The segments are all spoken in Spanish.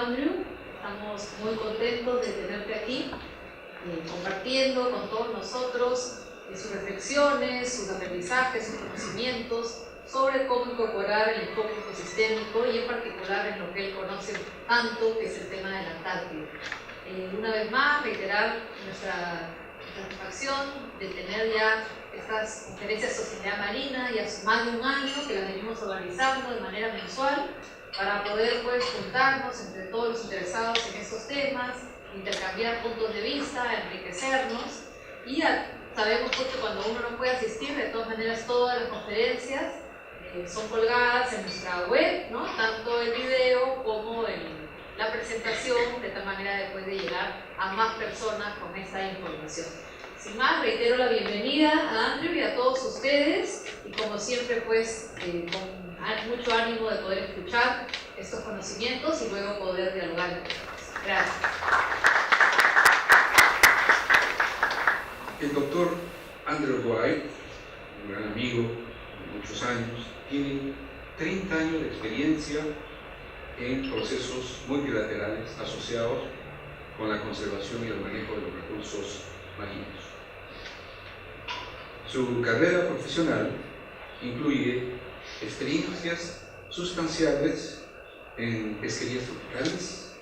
Andrew. Estamos muy contentos de tenerte aquí, compartiendo con todos nosotros sus reflexiones, sus aprendizajes, sus conocimientos sobre cómo incorporar el enfoque ecosistémico y en particular en lo que él conoce tanto, que es el tema de la Antártida. Una vez más, reiterar nuestra satisfacción de tener ya estas conferencias de sostenibilidad marina ya hace más de un año que las venimos organizando de manera mensual para poder juntarnos entre todos los interesados en estos temas, intercambiar puntos de vista, enriquecernos y sabemos que cuando uno no puede asistir, de todas maneras todas las conferencias son colgadas en nuestra web, ¿no? Tanto el video como la presentación, de tal manera después de llegar a más personas con esta información. Sin más, reitero la bienvenida a Andrew y a todos ustedes, y como siempre con mucho ánimo de poder escuchar estos conocimientos y luego poder dialogar. Gracias. El doctor Andrew White, un gran amigo de muchos años, tiene 30 años de experiencia en procesos multilaterales asociados con la conservación y el manejo de los recursos marinos. Su carrera profesional incluye experiencias sustanciales en pesquerías tropicales,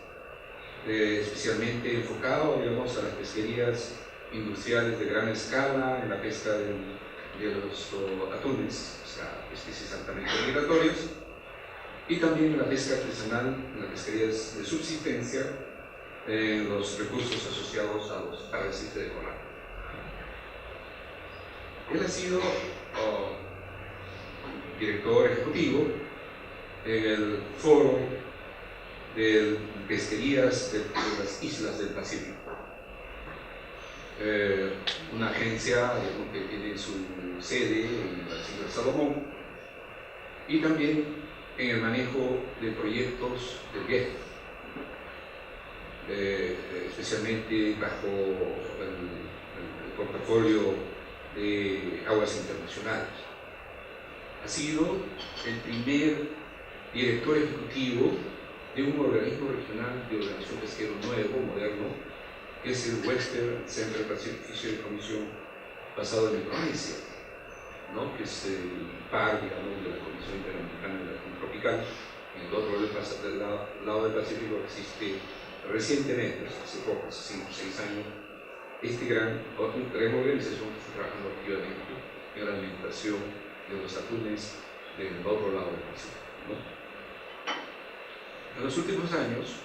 especialmente enfocado, digamos, a las pesquerías industriales de gran escala, en la pesca de los atunes, o sea, especies altamente migratorias, y también en la pesca artesanal, en las pesquerías de subsistencia, en los recursos asociados a los arrecifes de coral. Él ha sido director ejecutivo en el Foro de Pesquerías de las Islas del Pacífico, una agencia que tiene su sede en las Islas Salomón, y también en el manejo de proyectos del GEF, especialmente bajo el portafolio de aguas internacionales. Ha sido el primer director ejecutivo de un organismo regional de ordenación pesquero nuevo, moderno, que es el Western Central Pacific Fisheries Commission, basado en Micronesia, ¿no? Que es el par, digamos, de la Comisión Interamericana de la Atún Tropical. En el otro lado del Pacífico existe recientemente, hace poco, hace 5 o 6 años, esta gran organización que está trabajando activamente en la alimentación de los atunes del otro lado del Pacífico, ¿no? En los últimos años,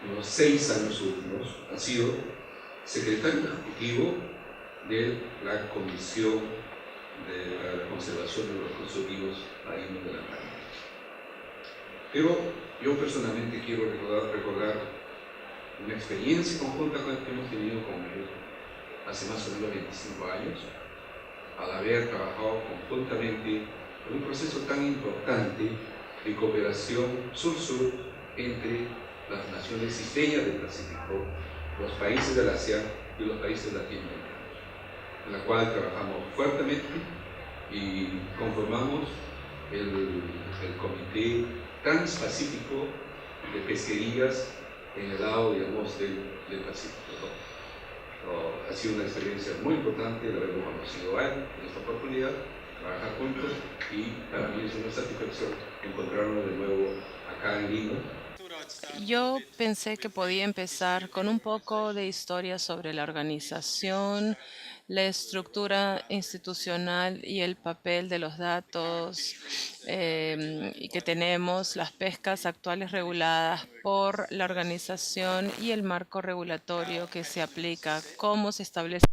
en los 6 años últimos, ha sido secretario ejecutivo de la Comisión de la Conservación de los Recursos Vivos Marinos de la Antártida. Pero yo personalmente quiero recordar una experiencia conjunta que hemos tenido con él hace más o menos 25 años, al haber trabajado conjuntamente en un proceso tan importante de cooperación sur-sur entre las naciones isleñas del Pacífico, los países del ASEAN y los países latinoamericanos, en la cual trabajamos fuertemente y conformamos el Comité Transpacífico de Pesquerías en el lado, digamos, del Pacífico. Ha sido una experiencia muy importante el haberlo conocido a él en esta oportunidad, trabajar juntos, y para mí es una satisfacción encontrarnos de nuevo acá en Lima. Yo pensé que podía empezar con un poco de historia sobre la organización, la estructura institucional y el papel de los datos y que tenemos, las pescas actuales reguladas por la organización y el marco regulatorio que se aplica, cómo se establece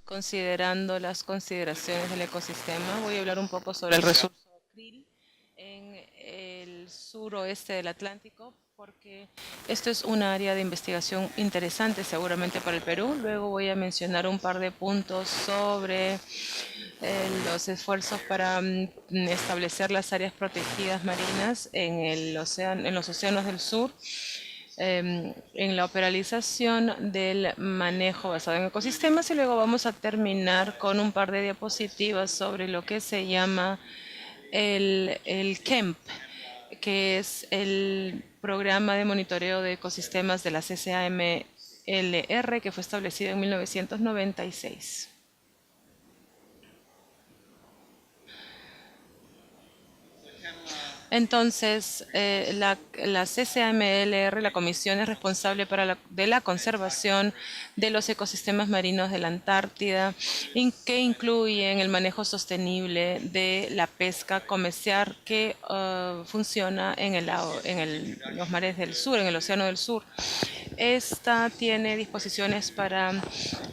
considerando las consideraciones del ecosistema. Voy a hablar un poco sobre el recurso krill en el suroeste del Atlántico, porque esto es un área de investigación interesante seguramente para el Perú. Luego voy a mencionar un par de puntos sobre los esfuerzos para establecer las áreas protegidas marinas en los océanos del sur, en la operacionalización del manejo basado en ecosistemas, y luego vamos a terminar con un par de diapositivas sobre lo que se llama el KEMP, que es el programa de monitoreo de ecosistemas de la CCAMLR, que fue establecido en 1996. Entonces, la CCAMLR, la Comisión, es responsable de la conservación de los ecosistemas marinos de la Antártida, que incluyen el manejo sostenible de la pesca comercial que funciona en los mares del sur, en el Océano del Sur. Esta tiene disposiciones para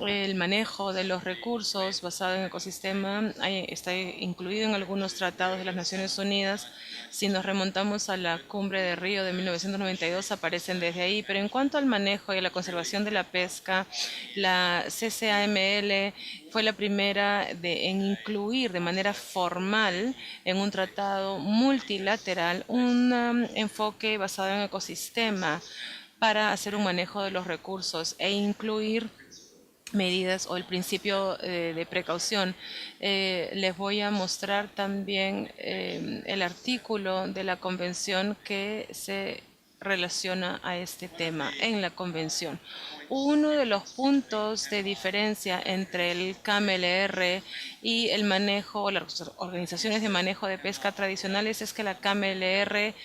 el manejo de los recursos basado en el ecosistema. Está incluido en algunos tratados de las Naciones Unidas. Si nos remontamos a la Cumbre de Río de 1992, aparecen desde ahí. Pero en cuanto al manejo y a la conservación de la pesca, la CCAML fue la primera en incluir de manera formal en un tratado multilateral un enfoque basado en ecosistema para hacer un manejo de los recursos e incluir medidas o el principio de precaución. Les voy a mostrar también el artículo de la convención que se relaciona a este tema en la convención. Uno de los puntos de diferencia entre el CAMLR y el manejo, o las organizaciones de manejo de pesca tradicionales, es que la CAMLR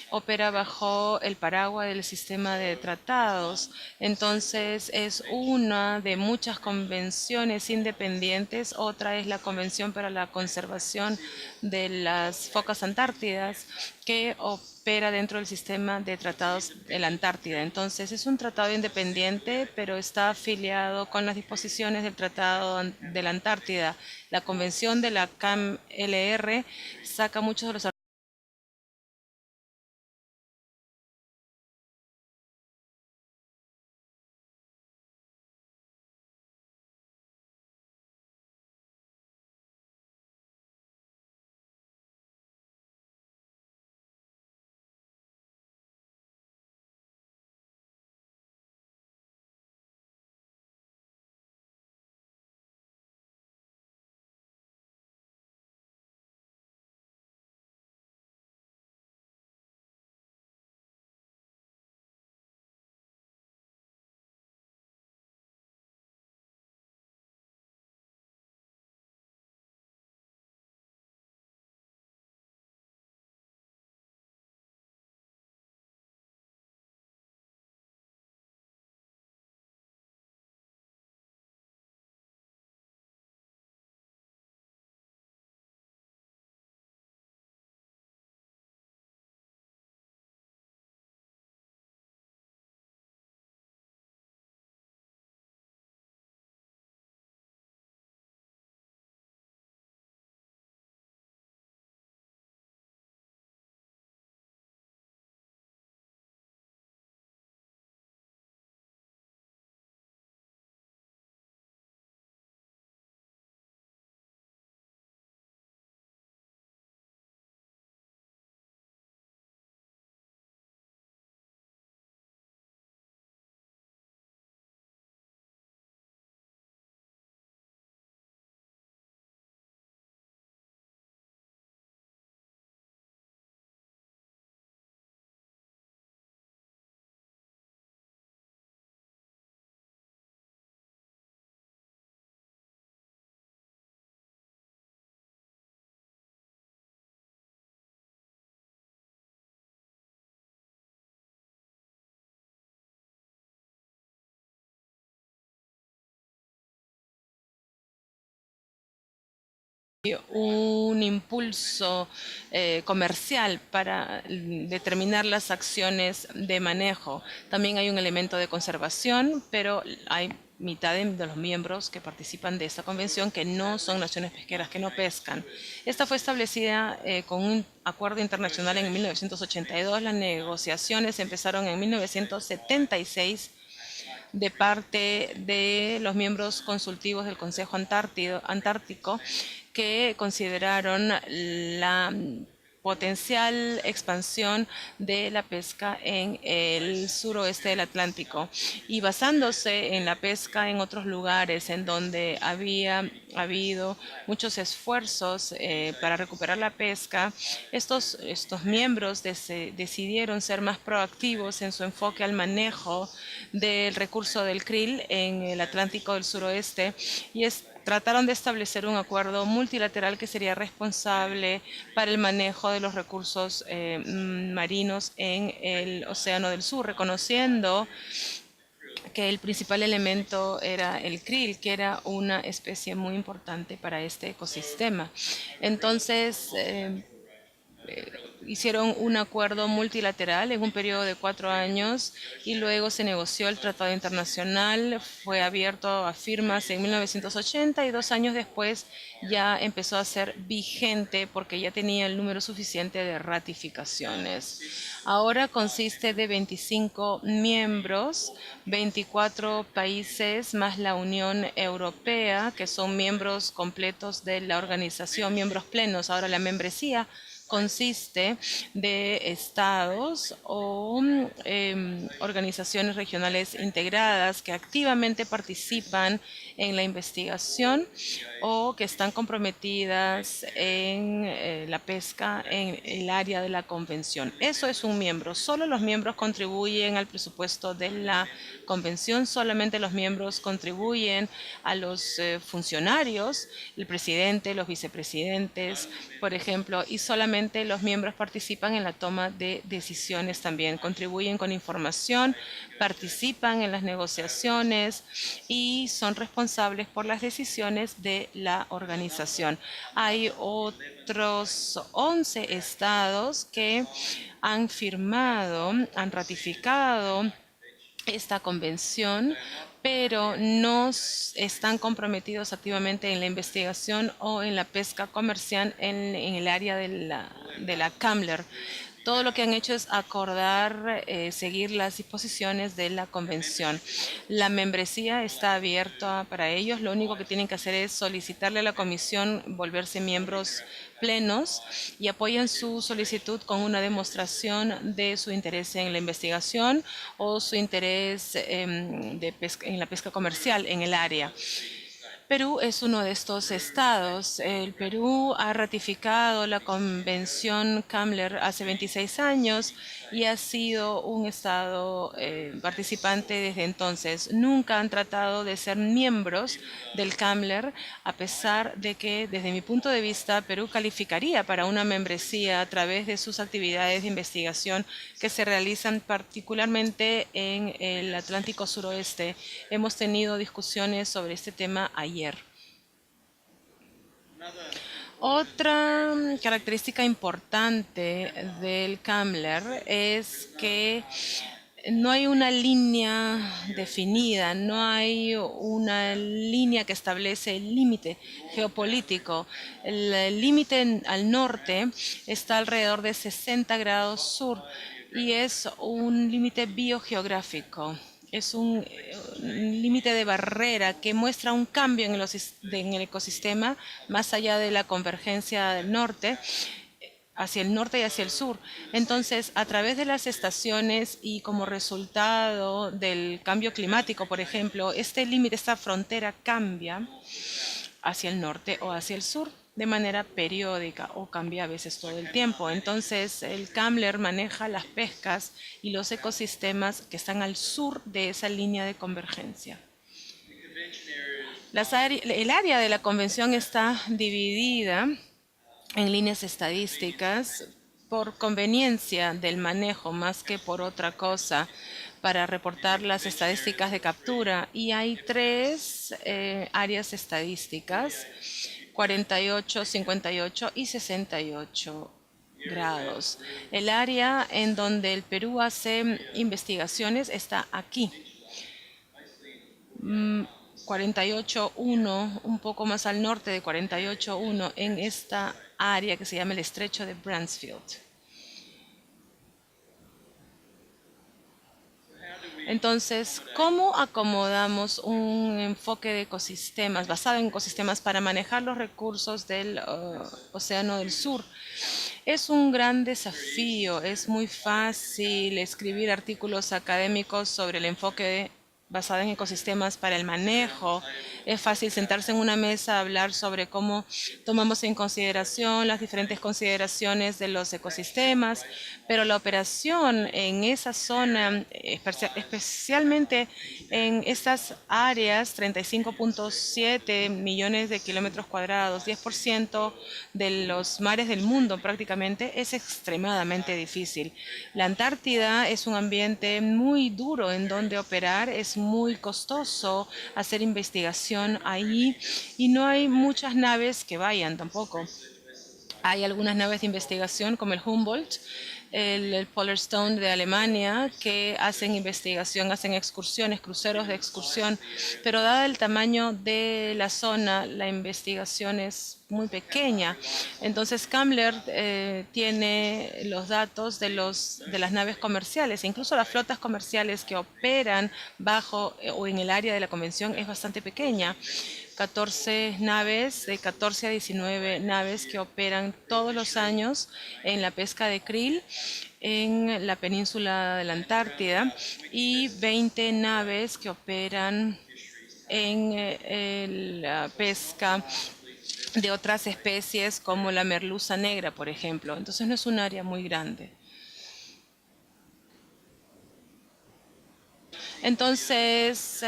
opera bajo el paraguas del sistema de tratados. Entonces es una de muchas convenciones independientes. Otra es la Convención para la Conservación de las Focas Antártidas, que opera dentro del sistema de tratados de la Antártida. Entonces es un tratado independiente, pero está afiliado con las disposiciones del Tratado de la Antártida. La convención de la CAMLR saca muchos de los un impulso comercial para determinar las acciones de manejo. También hay un elemento de conservación, pero hay mitad de los miembros que participan de esta convención que no son naciones pesqueras, que no pescan. Esta fue establecida con un acuerdo internacional en 1982. Las negociaciones empezaron en 1976 de parte de los miembros consultivos del Consejo Antártico, que consideraron la potencial expansión de la pesca en el suroeste del Atlántico y basándose en la pesca en otros lugares en donde había habido muchos esfuerzos para recuperar la pesca, estos miembros decidieron ser más proactivos en su enfoque al manejo del recurso del krill en el Atlántico del suroeste y trataron de establecer un acuerdo multilateral que sería responsable para el manejo de los recursos marinos en el Océano del Sur, reconociendo que el principal elemento era el krill, que era una especie muy importante para este ecosistema. Entonces, hicieron un acuerdo multilateral en un periodo de 4 años y luego se negoció el Tratado Internacional, fue abierto a firmas en 1980 y 2 años después ya empezó a ser vigente porque ya tenía el número suficiente de ratificaciones. Ahora consiste de 25 miembros, 24 países más la Unión Europea, que son miembros completos de la organización, miembros plenos. Ahora la membresía consiste de estados o organizaciones regionales integradas que activamente participan en la investigación o que están comprometidas en la pesca en el área de la convención. Eso es un miembro. Solo los miembros contribuyen al presupuesto de la convención, solamente los miembros contribuyen a los funcionarios, el presidente, los vicepresidentes, por ejemplo, y solamente los miembros participan en la toma de decisiones también, contribuyen con información, participan en las negociaciones y son responsables por las decisiones de la organización. Hay otros 11 estados que han firmado, han ratificado esta convención, pero no están comprometidos activamente en la investigación o en la pesca comercial en el área de la CAMLR. Todo lo que han hecho es acordar, seguir las disposiciones de la convención. La membresía está abierta para ellos. Lo único que tienen que hacer es solicitarle a la comisión volverse miembros plenos y apoyan su solicitud con una demostración de su interés en la investigación o su interés en la pesca comercial en el área. Perú es uno de estos estados. El Perú ha ratificado la Convención CAMLR hace 26 años y ha sido un estado participante desde entonces. Nunca han tratado de ser miembros del CAMLR, a pesar de que, desde mi punto de vista, Perú calificaría para una membresía a través de sus actividades de investigación que se realizan particularmente en el Atlántico suroeste. Hemos tenido discusiones sobre este tema ayer. Otra característica importante del CAMLR es que no hay una línea definida, no hay una línea que establece el límite geopolítico. El límite al norte está alrededor de 60 grados sur y es un límite biogeográfico. Es un límite de barrera que muestra un cambio en el ecosistema más allá de la convergencia del norte, hacia el norte y hacia el sur. Entonces, a través de las estaciones y como resultado del cambio climático, por ejemplo, este límite, esta frontera cambia hacia el norte o hacia el sur de manera periódica o cambia a veces todo el tiempo. Entonces, el CAMLR maneja las pescas y los ecosistemas que están al sur de esa línea de convergencia. El área de la convención está dividida en líneas estadísticas por conveniencia del manejo más que por otra cosa para reportar las estadísticas de captura y hay 3 áreas estadísticas, 48, 58 y 68 grados. El área en donde el Perú hace investigaciones está aquí. 48.1, un poco más al norte de 48.1, en esta área que se llama el estrecho de Bransfield. Entonces, ¿cómo acomodamos un enfoque de ecosistemas, basado en ecosistemas, para manejar los recursos del Océano del Sur? Es un gran desafío, es muy fácil escribir artículos académicos sobre el enfoque basado en ecosistemas para el manejo. Es fácil sentarse en una mesa a hablar sobre cómo tomamos en consideración las diferentes consideraciones de los ecosistemas, pero la operación en esa zona, especialmente en estas áreas, 35.7 millones de kilómetros cuadrados, 10% de los mares del mundo prácticamente, es extremadamente difícil. La Antártida es un ambiente muy duro en donde operar, es muy costoso hacer investigación ahí y no hay muchas naves que vayan tampoco. Hay algunas naves de investigación como el Humboldt, el Polar Stone de Alemania, que hacen investigación, hacen excursiones, cruceros de excursión, pero dado el tamaño de la zona, la investigación es muy pequeña. Entonces Kambler tiene los datos de las naves comerciales, incluso las flotas comerciales que operan bajo o en el área de la convención es bastante pequeña. 14 naves, de 14 a 19 naves que operan todos los años en la pesca de krill en la península de la Antártida y 20 naves que operan en la pesca de otras especies como la merluza negra, por ejemplo. Entonces no es un área muy grande. Entonces,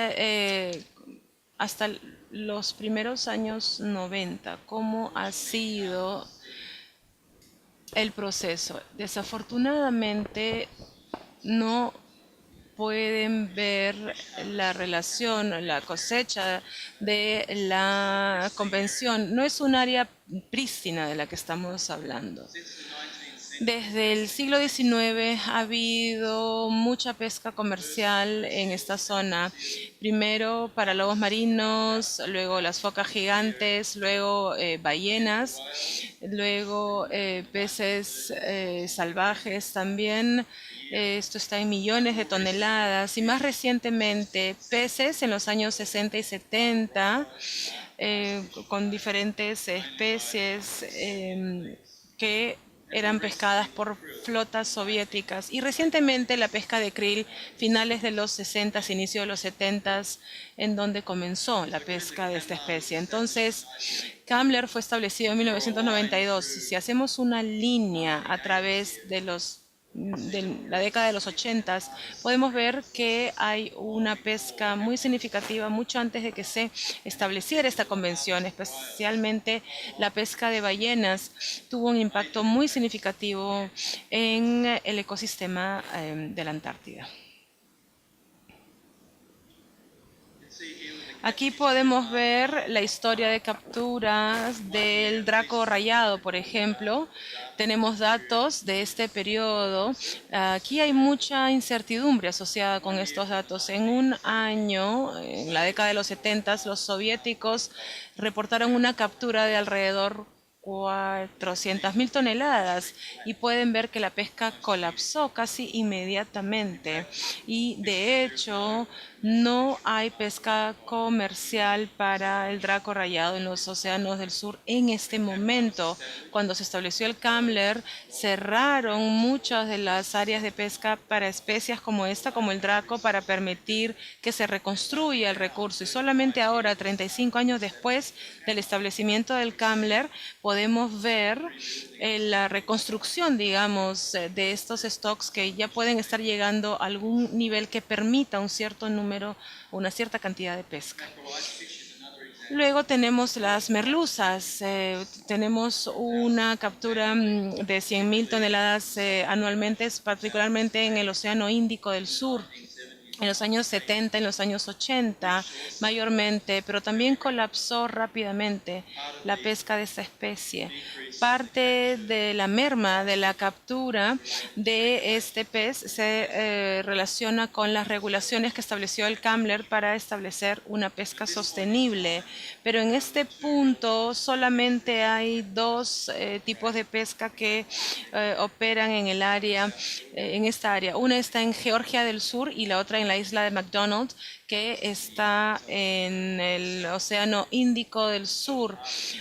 hasta los primeros años 90, ¿cómo ha sido el proceso? Desafortunadamente, no pueden ver la relación, la cosecha de la convención. No es un área prístina de la que estamos hablando. Desde el siglo XIX ha habido mucha pesca comercial en esta zona. Primero para lobos marinos, luego las focas gigantes, luego ballenas, luego peces salvajes también. Esto está en millones de toneladas y más recientemente peces en los años 60 y 70 con diferentes especies que eran pescadas por flotas soviéticas y recientemente la pesca de krill, finales de los 60, inicio de los 70, en donde comenzó la pesca de esta especie. Entonces, Kambler fue establecido en 1992. Si hacemos una línea a través de la década de los 80, podemos ver que hay una pesca muy significativa mucho antes de que se estableciera esta convención, especialmente la pesca de ballenas tuvo un impacto muy significativo en el ecosistema de la Antártida. Aquí podemos ver la historia de capturas del draco rayado, por ejemplo. Tenemos datos de este periodo. Aquí hay mucha incertidumbre asociada con estos datos. En un año, en la década de los 70, los soviéticos reportaron una captura de alrededor 400.000 toneladas y pueden ver que la pesca colapsó casi inmediatamente y de hecho no hay pesca comercial para el draco rayado en los océanos del sur en este momento. Cuando se estableció el Kambler, cerraron muchas de las áreas de pesca para especies como esta, como el draco, para permitir que se reconstruya el recurso. Y solamente ahora, 35 años después del establecimiento del Kambler, podemos ver la reconstrucción, digamos, de estos stocks que ya pueden estar llegando a algún nivel que permita un cierto número, una cierta cantidad de pesca. Luego tenemos las merluzas. Tenemos una captura de 100.000 toneladas anualmente, particularmente en el Océano Índico del Sur. En los años 70, en los años 80 mayormente, pero también colapsó rápidamente la pesca de esta especie. Parte de la merma de la captura de este pez se relaciona con las regulaciones que estableció el Kambler para establecer una pesca sostenible, pero en este punto solamente hay dos tipos de pesca que operan en el área, en esta área. Una está en Georgia del Sur y la otra en la isla de McDonald, que está en el Océano Índico del Sur,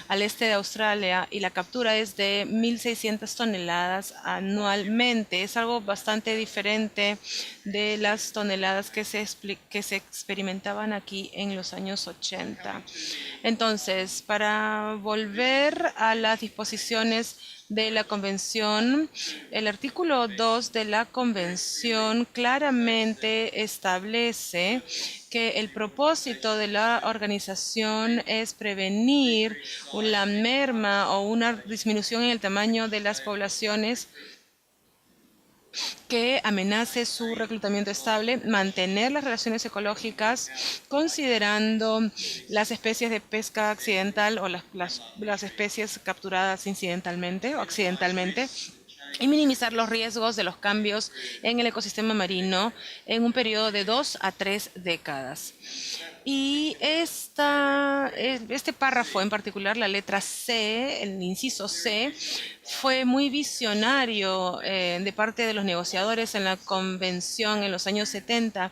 al este de Australia, y la captura es de 1.600 toneladas anualmente. Es algo bastante diferente de las toneladas que se experimentaban aquí en los años 80. Entonces, para volver a las disposiciones de la Convención, el artículo 2 de la Convención claramente establece que el propósito de la organización es prevenir la merma o una disminución en el tamaño de las poblaciones que amenace su reclutamiento estable, mantener las relaciones ecológicas considerando las especies de pesca accidental o las especies capturadas incidentalmente o accidentalmente, y minimizar los riesgos de los cambios en el ecosistema marino en un periodo de 2 a 3 décadas. Y este párrafo en particular, la letra C, el inciso C, fue muy visionario de parte de los negociadores en la convención en los años 70,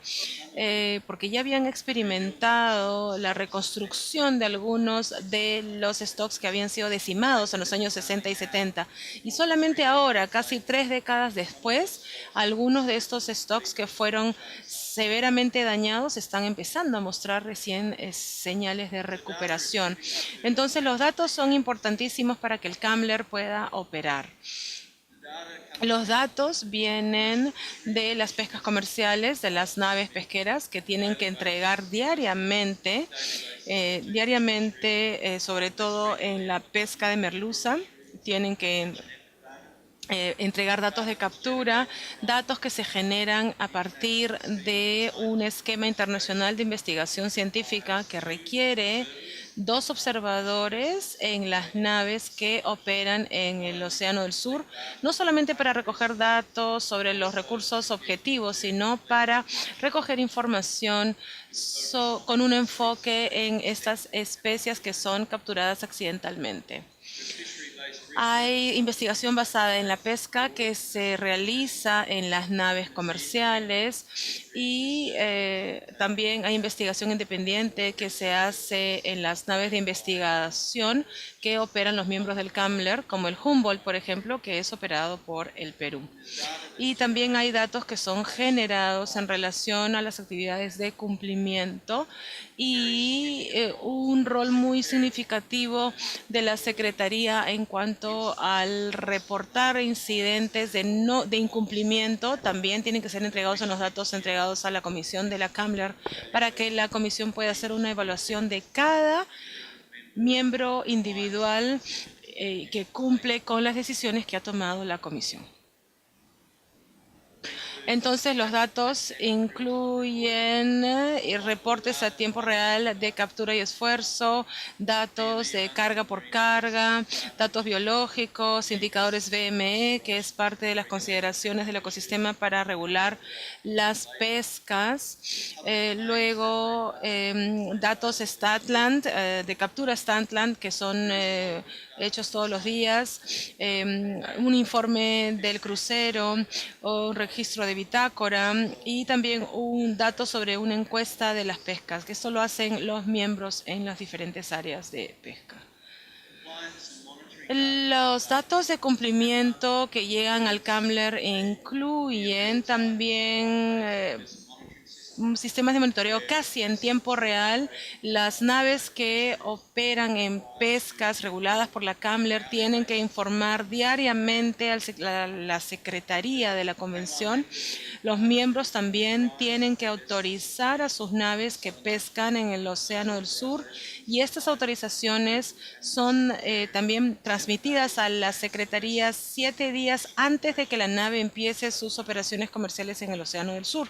porque ya habían experimentado la reconstrucción de algunos de los stocks que habían sido decimados en los años 60 y 70. Y solamente ahora, casi 3 décadas después, algunos de estos stocks que fueron severamente dañados están empezando a mostrar recién señales de recuperación. Entonces los datos son importantísimos para que el CAMLR pueda operar. Los datos vienen de las pescas comerciales, de las naves pesqueras que tienen que entregar diariamente, sobre todo en la pesca de merluza, tienen que entregar datos de captura, datos que se generan a partir de un esquema internacional de investigación científica que requiere 2 observadores en las naves que operan en el Océano del Sur, no solamente para recoger datos sobre los recursos objetivos, sino para recoger información con un enfoque en estas especies que son capturadas accidentalmente. Hay investigación basada en la pesca que se realiza en las naves comerciales y también hay investigación independiente que se hace en las naves de investigación que operan los miembros del CAMLR, como el Humboldt, por ejemplo, que es operado por el Perú. Y también hay datos que son generados en relación a las actividades de cumplimiento y un rol muy significativo de la Secretaría en cuanto al reportar incidentes de incumplimiento. También tienen que ser entregados en los datos entregados a la comisión de la CAMLR para que la comisión pueda hacer una evaluación de cada miembro individual que cumple con las decisiones que ha tomado la comisión. Entonces los datos incluyen reportes a tiempo real de captura y esfuerzo, datos de carga por carga, datos biológicos, indicadores VME, que es parte de las consideraciones del ecosistema para regular las pescas. Luego datos Statland, de captura Statland, que son hechos todos los días, un informe del crucero o un registro de bitácora y también un dato sobre una encuesta de las pescas, que esto lo hacen los miembros en las diferentes áreas de pesca. Los datos de cumplimiento que llegan al CAMLR incluyen también sistemas de monitoreo casi en tiempo real. Las naves que operan en pescas reguladas por la CAMLR tienen que informar diariamente a la Secretaría de la Convención. Los miembros también tienen que autorizar a sus naves que pescan en el Océano del Sur y estas autorizaciones son también transmitidas a la Secretaría 7 días antes de que la nave empiece sus operaciones comerciales en el Océano del Sur.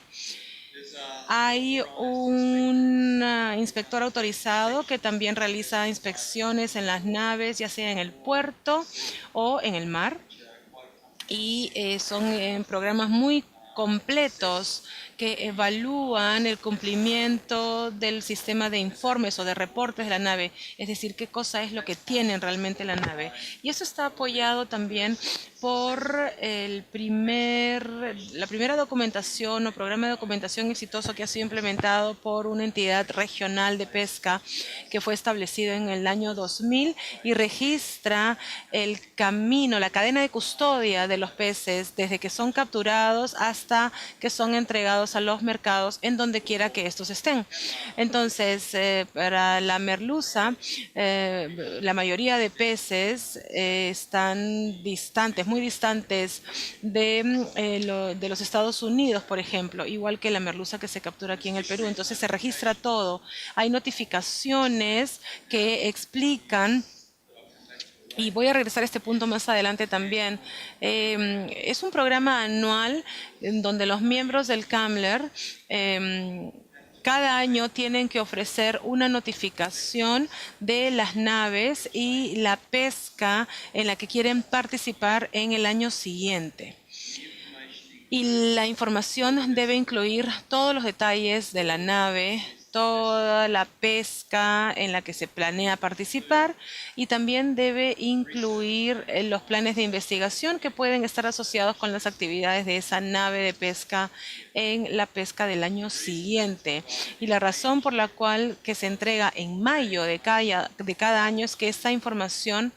Hay un inspector autorizado que también realiza inspecciones en las naves, ya sea en el puerto o en el mar. Y son programas muy completos que evalúan el cumplimiento del sistema de informes o de reportes de la nave, es decir, qué cosa es lo que tiene realmente la nave. Y eso está apoyado también por la primera documentación o programa de documentación exitoso que ha sido implementado por una entidad regional de pesca que fue establecido en el año 2000 y registra el camino, la cadena de custodia de los peces desde que son capturados hasta que son entregados a los mercados en donde quiera que estos estén. Entonces, para la merluza, la mayoría de peces están distantes, muy distantes de los Estados Unidos, por ejemplo, igual que la merluza que se captura aquí en el Perú. Entonces se registra todo. Hay notificaciones que explican. Y voy a regresar a este punto más adelante también. Es un programa anual en donde los miembros del CAMLR cada año tienen que ofrecer una notificación de las naves y la pesca en la que quieren participar en el año siguiente. Y la información debe incluir todos los detalles de la nave, toda la pesca en la que se planea participar y también debe incluir los planes de investigación que pueden estar asociados con las actividades de esa nave de pesca en la pesca del año siguiente. Y la razón por la cual que se entrega en mayo de cada año es que esta información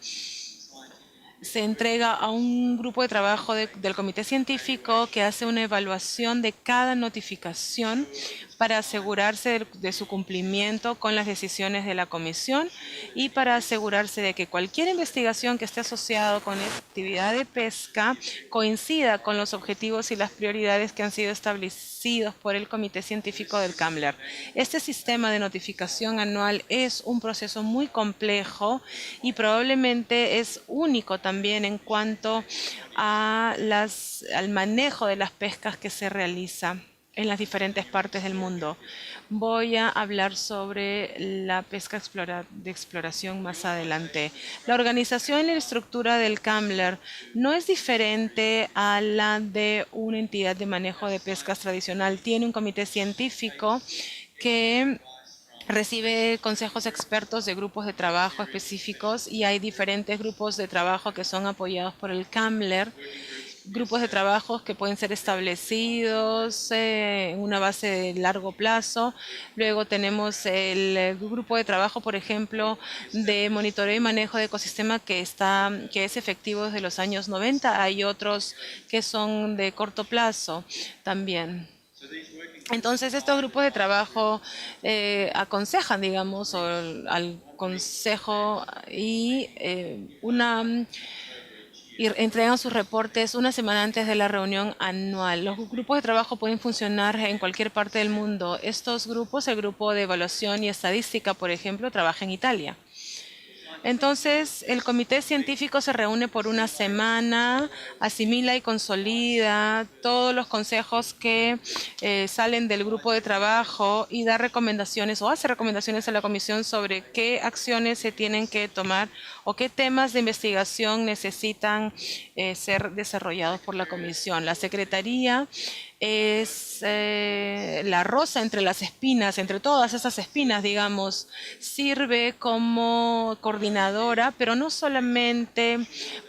se entrega a un grupo de trabajo del comité científico que hace una evaluación de cada notificación para asegurarse de su cumplimiento con las decisiones de la comisión y para asegurarse de que cualquier investigación que esté asociada con esta actividad de pesca coincida con los objetivos y las prioridades que han sido establecidos por el comité científico del CAMLR. Este sistema de notificación anual es un proceso muy complejo y probablemente es único también en cuanto a al manejo de las pescas que se realiza en las diferentes partes del mundo. Voy a hablar sobre la pesca de exploración más adelante. La organización y la estructura del CAMLR no es diferente a la de una entidad de manejo de pescas tradicional. Tiene un comité científico que recibe consejos expertos de grupos de trabajo específicos y hay diferentes grupos de trabajo que son apoyados por el CAMLR. Grupos de trabajo que pueden ser establecidos en una base de largo plazo. Luego tenemos el grupo de trabajo, por ejemplo, de monitoreo y manejo de ecosistema que es efectivo desde los años 90. Hay otros que son de corto plazo también. Entonces, estos grupos de trabajo aconsejan, digamos, al consejo y entregan sus reportes una semana antes de la reunión anual. Los grupos de trabajo pueden funcionar en cualquier parte del mundo. Estos grupos, el grupo de evaluación y estadística, por ejemplo, trabaja en Italia. Entonces, el comité científico se reúne por una semana, asimila y consolida todos los consejos que salen del grupo de trabajo y da recomendaciones o hace recomendaciones a la comisión sobre qué acciones se tienen que tomar o qué temas de investigación necesitan ser desarrollados por la comisión. La secretaría es la rosa entre las espinas, entre todas esas espinas, digamos, sirve como coordinadora, pero no solamente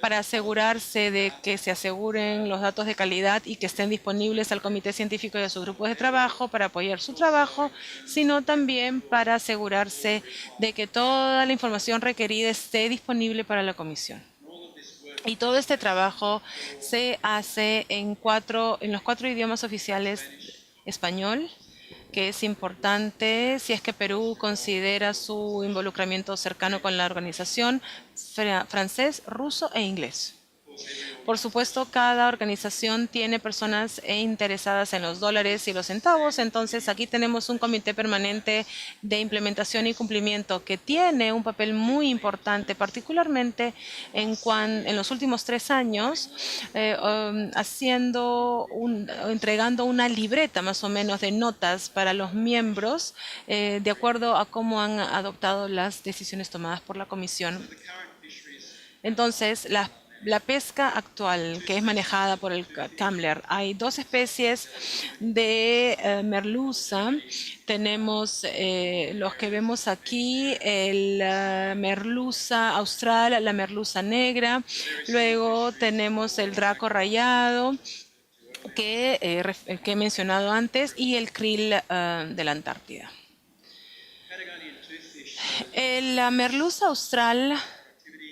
para asegurarse de que se aseguren los datos de calidad y que estén disponibles al comité científico y a sus grupos de trabajo para apoyar su trabajo, sino también para asegurarse de que toda la información requerida esté disponible para la comisión. Y todo este trabajo se hace en los cuatro idiomas oficiales: español, que es importante si es que Perú considera su involucramiento cercano con la organización, francés, ruso e inglés. Por supuesto, cada organización tiene personas interesadas en los dólares y los centavos, entonces aquí tenemos un comité permanente de implementación y cumplimiento que tiene un papel muy importante, particularmente en los últimos 3 años, entregando una libreta más o menos de notas para los miembros de acuerdo a cómo han adoptado las decisiones tomadas por la comisión. Entonces, la pesca actual que es manejada por el CAMLR, hay 2 especies de merluza. Tenemos los que vemos aquí, el merluza austral, la merluza negra. Luego tenemos el draco rayado, que he mencionado antes, y el krill de la Antártida. La merluza austral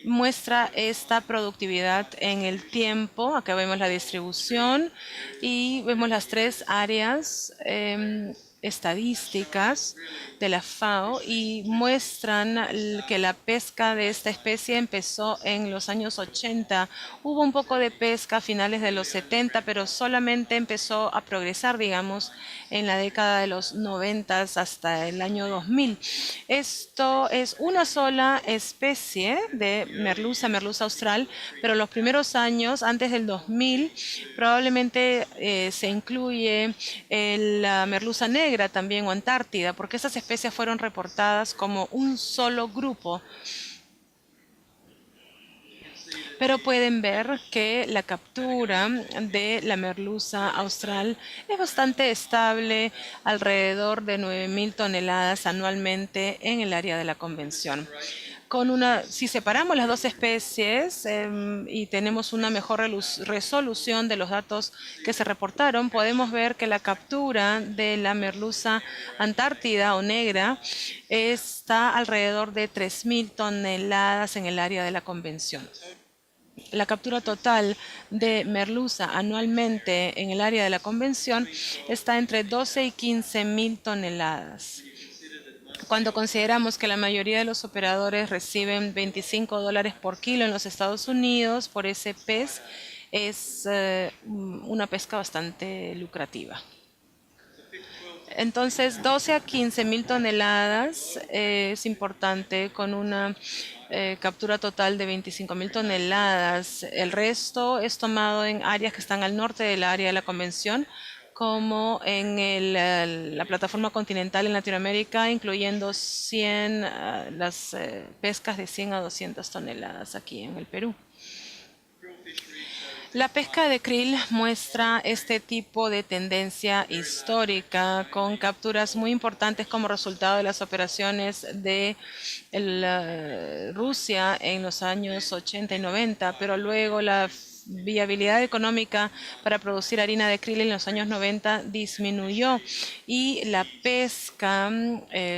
muestra esta productividad en el tiempo. Acá vemos la distribución y vemos las 3 áreas estadísticas de la FAO y muestran que la pesca de esta especie empezó en los años 80. Hubo un poco de pesca a finales de los 70, pero solamente empezó a progresar, digamos, en la década de los 90 hasta el año 2000. Esto es una sola especie de merluza austral, pero los primeros años, antes del 2000, probablemente se incluye la merluza negra también o Antártida, porque esas especies fueron reportadas como un solo grupo. Pero pueden ver que la captura de la merluza austral es bastante estable, alrededor de 9.000 toneladas anualmente en el área de la convención. Si separamos las 2 especies y tenemos una mejor resolución de los datos que se reportaron, podemos ver que la captura de la merluza antártida o negra está alrededor de 3.000 toneladas en el área de la convención. La captura total de merluza anualmente en el área de la convención está entre 12 y 15.000 toneladas. Cuando consideramos que la mayoría de los operadores reciben $25 por kilo en los Estados Unidos por ese pez, es una pesca bastante lucrativa. Entonces, 12 a 15.000 toneladas es importante, con una captura total de 25.000 toneladas. El resto es tomado en áreas que están al norte del área de la convención, como en la plataforma continental en Latinoamérica, incluyendo las pescas de 100 a 200 toneladas aquí en el Perú. La pesca de krill muestra este tipo de tendencia histórica, con capturas muy importantes como resultado de las operaciones de Rusia en los años 80 y 90, pero luego la viabilidad económica para producir harina de krill en los años 90 disminuyó y la pesca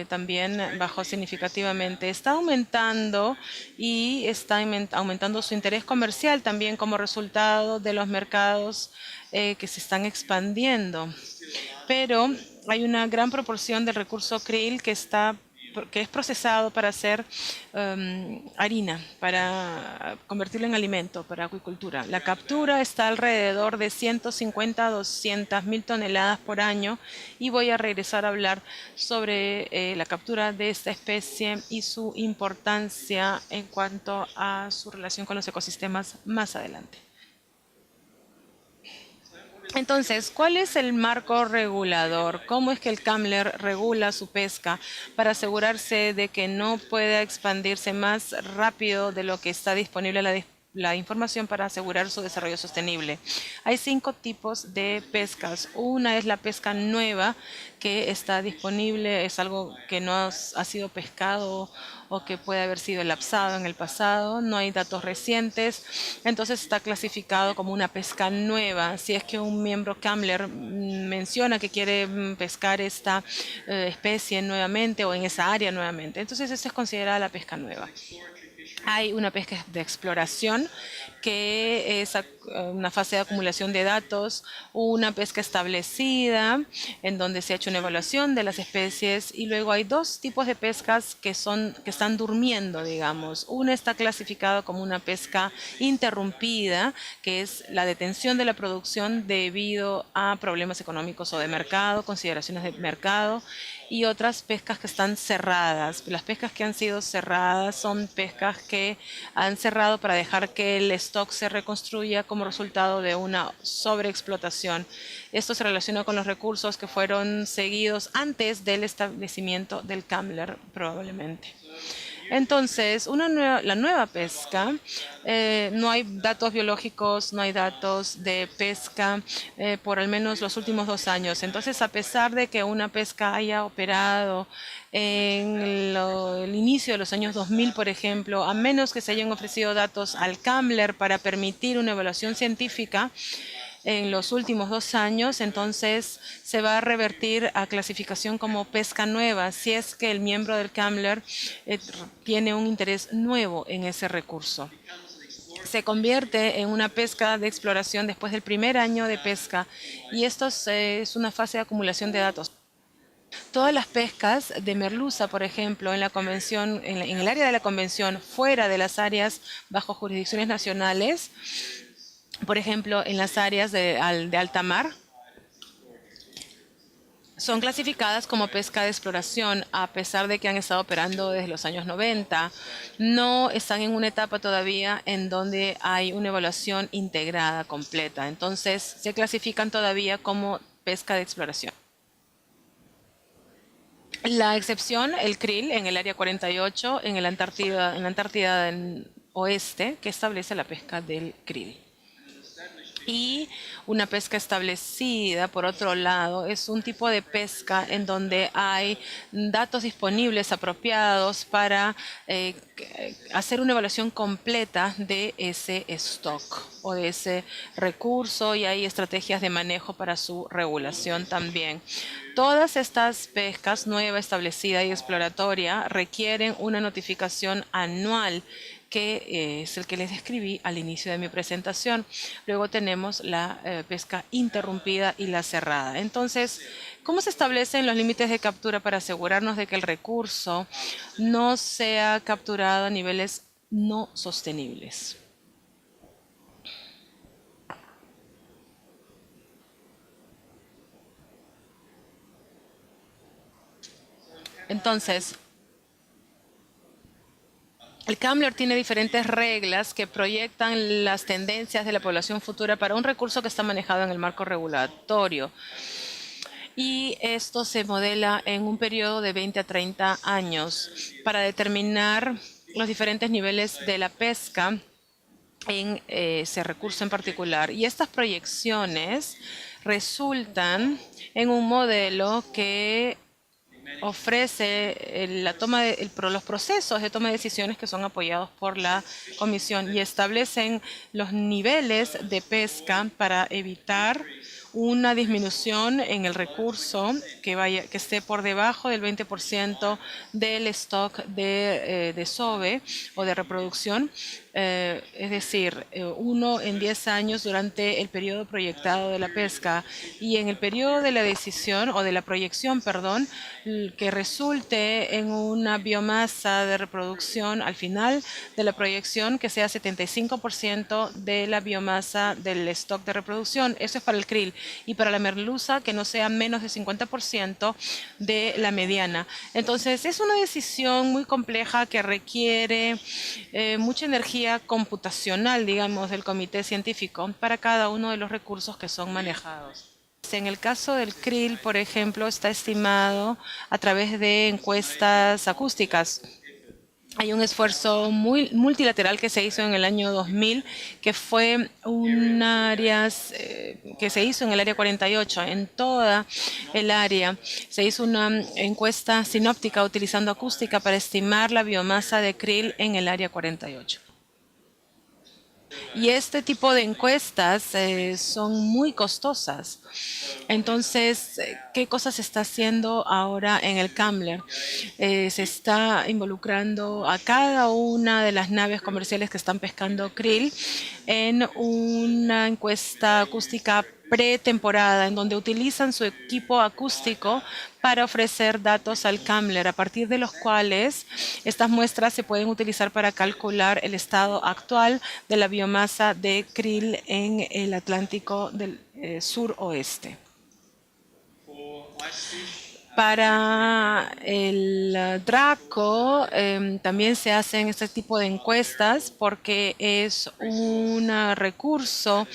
también bajó significativamente. Está aumentando y está aumentando su interés comercial también como resultado de los mercados que se están expandiendo. Pero hay una gran proporción del recurso krill que es procesado para hacer harina, para convertirlo en alimento, para acuicultura. La captura está alrededor de 150 a 200.000 toneladas por año y voy a regresar a hablar sobre la captura de esta especie y su importancia en cuanto a su relación con los ecosistemas más adelante. Entonces, ¿cuál es el marco regulador? ¿Cómo es que el CAMLR regula su pesca para asegurarse de que no pueda expandirse más rápido de lo que está disponible la información para asegurar su desarrollo sostenible? Hay 5 tipos de pescas. Una es la pesca nueva, que está disponible, es algo que no ha sido pescado o que puede haber sido lapsado en el pasado, no hay datos recientes, entonces está clasificado como una pesca nueva. Si es que un miembro CAMLR menciona que quiere pescar esta especie nuevamente o en esa área nuevamente, entonces esa es considerada la pesca nueva. Hay una pesca de exploración, que es una fase de acumulación de datos, una pesca establecida, en donde se ha hecho una evaluación de las especies, y luego hay 2 tipos de pescas que están durmiendo, digamos. Una está clasificada como una pesca interrumpida, que es la detención de la producción debido a problemas económicos o de mercado, consideraciones de mercado, y otras pescas que están cerradas. Las pescas que han sido cerradas son pescas que han cerrado para dejar que el stock se reconstruya como resultado de una sobreexplotación. Esto se relaciona con los recursos que fueron seguidos antes del establecimiento del CAMLR, probablemente. Entonces, la nueva pesca, no hay datos biológicos, no hay datos de pesca por al menos los últimos 2 años. Entonces, a pesar de que una pesca haya operado en el inicio de los años 2000, por ejemplo, a menos que se hayan ofrecido datos al CAMLR para permitir una evaluación científica, en los últimos 2 años, entonces se va a revertir a clasificación como pesca nueva si es que el miembro del CAMLR tiene un interés nuevo en ese recurso. Se convierte en una pesca de exploración después del primer año de pesca y esto es una fase de acumulación de datos. Todas las pescas de merluza, por ejemplo, en la convención, en el área de la convención, fuera de las áreas bajo jurisdicciones nacionales, por ejemplo, en las áreas de alta mar, son clasificadas como pesca de exploración, a pesar de que han estado operando desde los años 90. No están en una etapa todavía en donde hay una evaluación integrada, completa. Entonces, se clasifican todavía como pesca de exploración. La excepción, el krill, en el área 48, en la Antártida del Oeste, que establece la pesca del krill. Y una pesca establecida, por otro lado, es un tipo de pesca en donde hay datos disponibles apropiados para hacer una evaluación completa de ese stock o de ese recurso, y hay estrategias de manejo para su regulación también. Todas estas pescas, nueva, establecida y exploratoria, requieren una notificación anual, que es el que les describí al inicio de mi presentación. Luego tenemos la pesca interrumpida y la cerrada. Entonces, ¿cómo se establecen los límites de captura para asegurarnos de que el recurso no sea capturado a niveles no sostenibles? Entonces, el CAMLR tiene diferentes reglas que proyectan las tendencias de la población futura para un recurso que está manejado en el marco regulatorio. Y esto se modela en un periodo de 20 a 30 años para determinar los diferentes niveles de la pesca en ese recurso en particular. Y estas proyecciones resultan en un modelo que ofrece los procesos de toma de decisiones que son apoyados por la Comisión y establecen los niveles de pesca para evitar una disminución en el recurso que esté por debajo del 20% del stock de desove o de reproducción, es decir, 1 en 10 años durante el periodo proyectado de la pesca, y en el periodo de la decisión o de la proyección, perdón, que resulte en una biomasa de reproducción al final de la proyección que sea 75% de la biomasa del stock de reproducción. Eso es para el krill. Y para la merluza, que no sea menos de 50% de la mediana. Entonces, es una decisión muy compleja que requiere mucha energía computacional, digamos, del comité científico para cada uno de los recursos que son manejados. En el caso del krill, por ejemplo, está estimado a través de encuestas acústicas. Hay un esfuerzo muy multilateral que se hizo en el año 2000, que fue que se hizo en el área 48, en toda el área. Se hizo una encuesta sinóptica utilizando acústica para estimar la biomasa de krill en el área 48. Y este tipo de encuestas son muy costosas. Entonces, ¿qué cosas se está haciendo ahora en el CAMLR? Se está involucrando a cada una de las naves comerciales que están pescando krill en una encuesta acústica pretemporada, en donde utilizan su equipo acústico para ofrecer datos al CAMLR, a partir de los cuales estas muestras se pueden utilizar para calcular el estado actual de la biomasa de krill en el Atlántico del suroeste. Para el DRACO también se hacen este tipo de encuestas porque es un recurso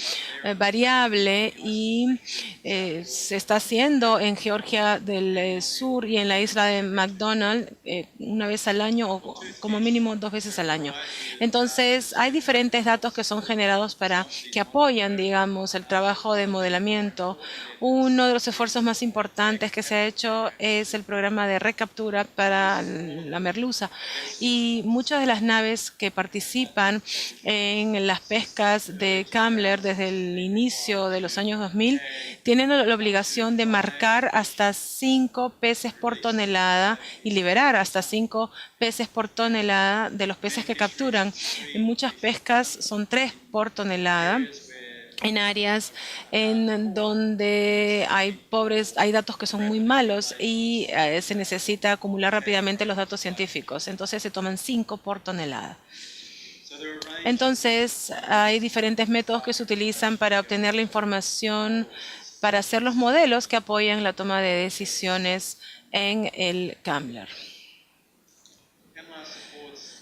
variable y se está haciendo en Georgia del Sur y en la isla de McDonald una vez al año o como mínimo 2 veces al año. Entonces hay diferentes datos que son generados para que apoyan, digamos, el trabajo de modelamiento. Uno de los esfuerzos más importantes que se ha hecho es el programa de recaptura para la merluza y muchas de las naves que participan en las pescas de Kambler desde el inicio de los años 2000 tienen la obligación de marcar hasta 5 peces por tonelada y liberar hasta 5 peces por tonelada de los peces que capturan. En muchas pescas son 3 por tonelada en áreas en donde hay datos que son muy malos y se necesita acumular rápidamente los datos científicos. Entonces se toman 5 por tonelada. Entonces hay diferentes métodos que se utilizan para obtener la información, para hacer los modelos que apoyan la toma de decisiones en el Kambler.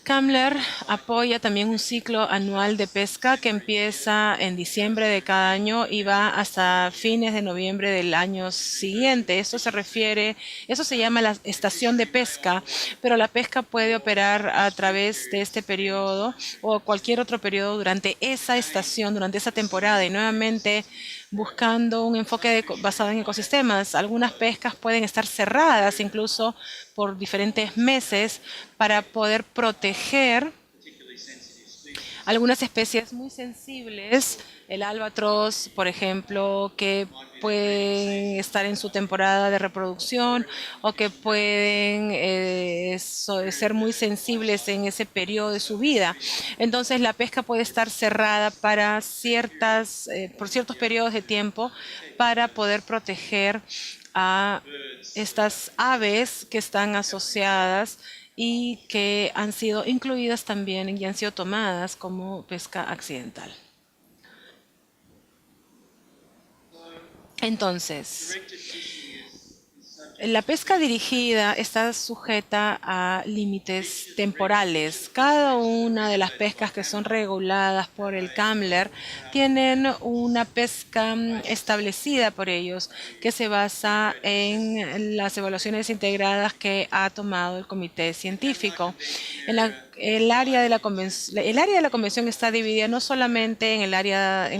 Kambler apoya también un ciclo anual de pesca que empieza en diciembre de cada año y va hasta fines de noviembre del año siguiente. Eso se llama la estación de pesca, pero la pesca puede operar a través de este periodo o cualquier otro periodo durante esa estación, durante esa temporada. Y nuevamente buscando un enfoque basado en ecosistemas. Algunas pescas pueden estar cerradas incluso por diferentes meses para poder proteger algunas especies muy sensibles, el albatros, por ejemplo, que pueden estar en su temporada de reproducción o que pueden ser muy sensibles en ese periodo de su vida. Entonces la pesca puede estar cerrada para por ciertos periodos de tiempo para poder proteger a estas aves que están asociadas y que han sido incluidas también y han sido tomadas como pesca accidental. Entonces, la pesca dirigida está sujeta a límites temporales. Cada una de las pescas que son reguladas por el Kambler tienen una pesca establecida por ellos que se basa en las evaluaciones integradas que ha tomado el comité científico. El área de la convención está dividida no solamente en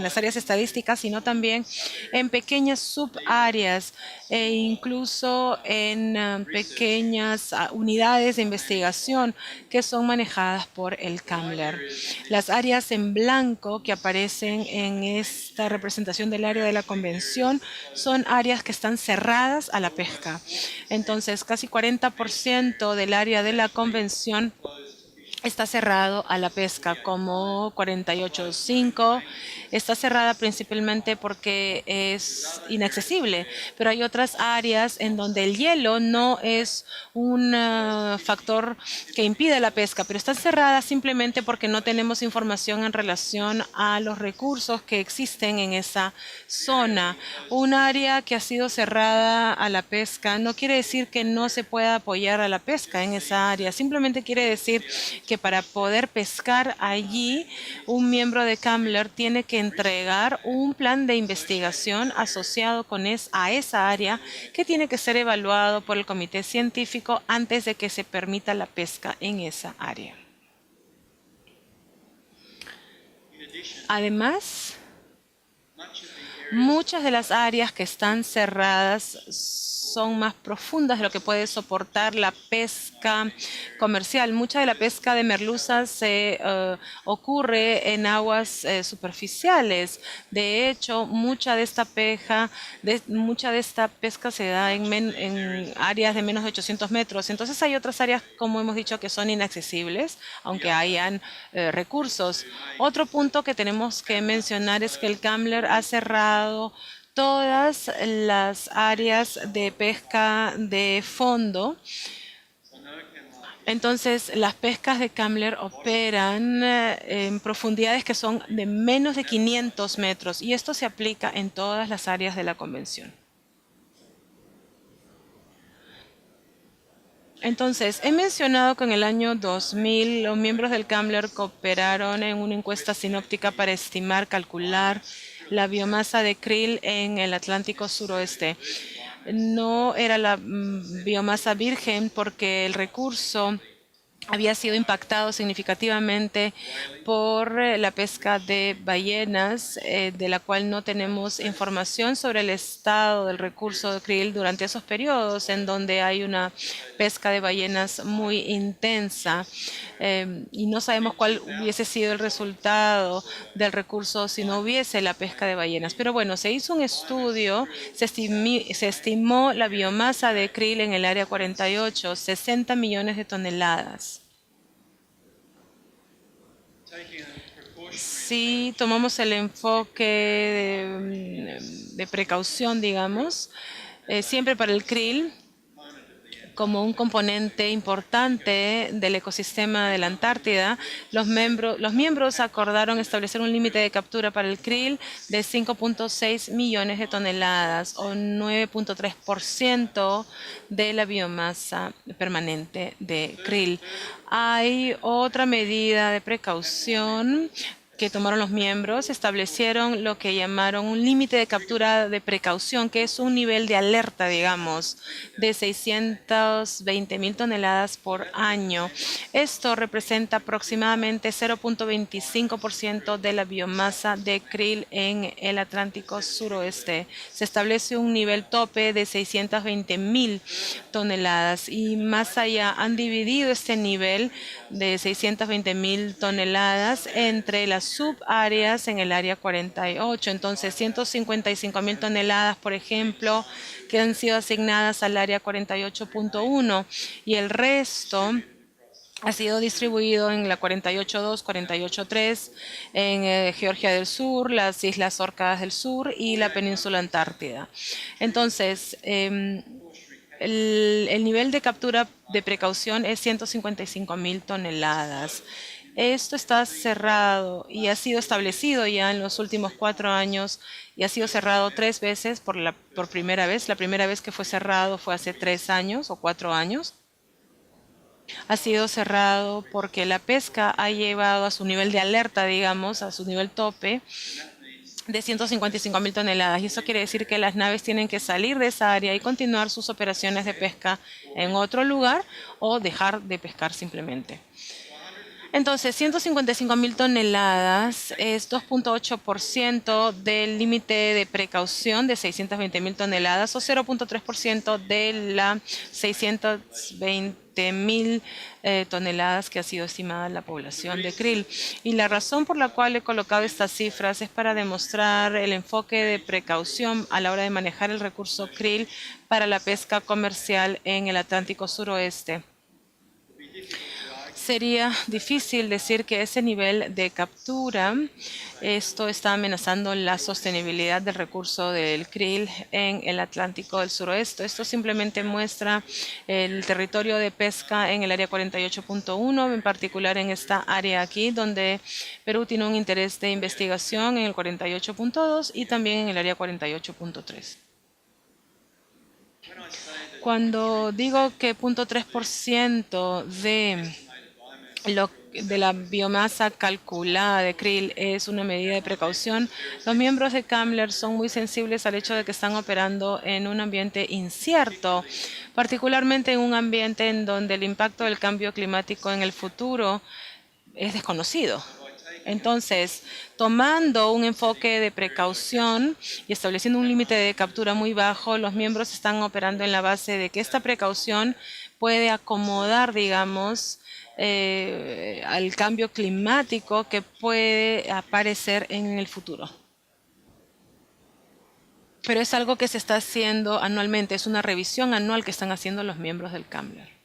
las áreas estadísticas, sino también en pequeñas subáreas e incluso en pequeñas unidades de investigación que son manejadas por el Kambler. Las áreas en blanco que aparecen en esta representación del área de la convención son áreas que están cerradas a la pesca. Entonces, casi 40% del área de la convención está cerrado a la pesca, como 48.5. Está cerrada principalmente porque es inaccesible, pero hay otras áreas en donde el hielo no es un factor que impide la pesca, pero está cerrada simplemente porque no tenemos información en relación a los recursos que existen en esa zona. Un área que ha sido cerrada a la pesca no quiere decir que no se pueda apoyar a la pesca en esa área, simplemente quiere decir que para poder pescar allí, un miembro de Kambler tiene que entregar un plan de investigación asociado a esa área que tiene que ser evaluado por el comité científico antes de que se permita la pesca en esa área. Además, muchas de las áreas que están cerradas son más profundas de lo que puede soportar la pesca comercial. Mucha de la pesca de merluza se ocurre en aguas superficiales. De hecho, mucha de esta pesca se da en áreas de menos de 800 metros. Entonces hay otras áreas, como hemos dicho, que son inaccesibles, aunque hayan recursos. Otro punto que tenemos que mencionar es que el Kambler ha cerrado todas las áreas de pesca de fondo. Entonces, las pescas de Kambler operan en profundidades que son de menos de 500 metros y esto se aplica en todas las áreas de la convención. Entonces, he mencionado que en el año 2000 los miembros del CAMLER cooperaron en una encuesta sinóptica para estimar, calcular la biomasa de krill en el Atlántico suroeste. No era la biomasa virgen porque el recurso había sido impactado significativamente por la pesca de ballenas, de la cual no tenemos información sobre el estado del recurso de krill durante esos periodos en donde hay una pesca de ballenas muy intensa, y no sabemos cuál hubiese sido el resultado del recurso si no hubiese la pesca de ballenas. Pero bueno, se hizo un estudio, se estimó la biomasa de krill en el área 48, 60 millones de toneladas. Si tomamos el enfoque de precaución, digamos, siempre para el krill, como un componente importante del ecosistema de la Antártida, los miembros acordaron establecer un límite de captura para el krill de 5.6 millones de toneladas o 9.3% de la biomasa permanente de krill. Hay otra medida de precaución que tomaron los miembros, establecieron lo que llamaron un límite de captura de precaución, que es un nivel de alerta, digamos, de 620.000 toneladas por año. Esto representa aproximadamente 0.25% de la biomasa de krill en el Atlántico suroeste. Se establece un nivel tope de 620.000 toneladas y más allá han dividido este nivel de 620.000 toneladas entre las subáreas en el área 48. Entonces, 155.000 toneladas, por ejemplo, que han sido asignadas al área 48.1 y el resto ha sido distribuido en la 48.2, 48.3, en Georgia del Sur, las Islas Órcadas del Sur y la península Antártida. Entonces, el nivel de captura de precaución es 155.000 toneladas. Esto está cerrado y ha sido establecido ya en los últimos 4 años y ha sido cerrado 3 veces por primera vez. La primera vez que fue cerrado fue hace 3 años o 4 años. Ha sido cerrado porque la pesca ha llevado a su nivel de alerta, digamos, a su nivel tope de 155.000 toneladas. Y eso quiere decir que las naves tienen que salir de esa área y continuar sus operaciones de pesca en otro lugar o dejar de pescar simplemente. Entonces, 155.000 toneladas es 2.8% del límite de precaución de 620.000 toneladas o 0.3% de las 620.000 toneladas que ha sido estimada la población de krill. Y la razón por la cual he colocado estas cifras es para demostrar el enfoque de precaución a la hora de manejar el recurso krill para la pesca comercial en el Atlántico suroeste. Sería difícil decir que ese nivel de captura, esto está amenazando la sostenibilidad del recurso del krill en el Atlántico del suroeste. Esto simplemente muestra el territorio de pesca en el área 48.1, en particular en esta área aquí, donde Perú tiene un interés de investigación en el 48.2 y también en el área 48.3. Cuando digo que 0.3% de la biomasa calculada de krill es una medida de precaución, los miembros de CAMLER son muy sensibles al hecho de que están operando en un ambiente incierto, particularmente en un ambiente en donde el impacto del cambio climático en el futuro es desconocido. Entonces, tomando un enfoque de precaución y estableciendo un límite de captura muy bajo, los miembros están operando en la base de que esta precaución puede acomodar, digamos, al cambio climático que puede aparecer en el futuro. Pero es algo que se está haciendo anualmente, es una revisión anual que están haciendo los miembros del CAMLER.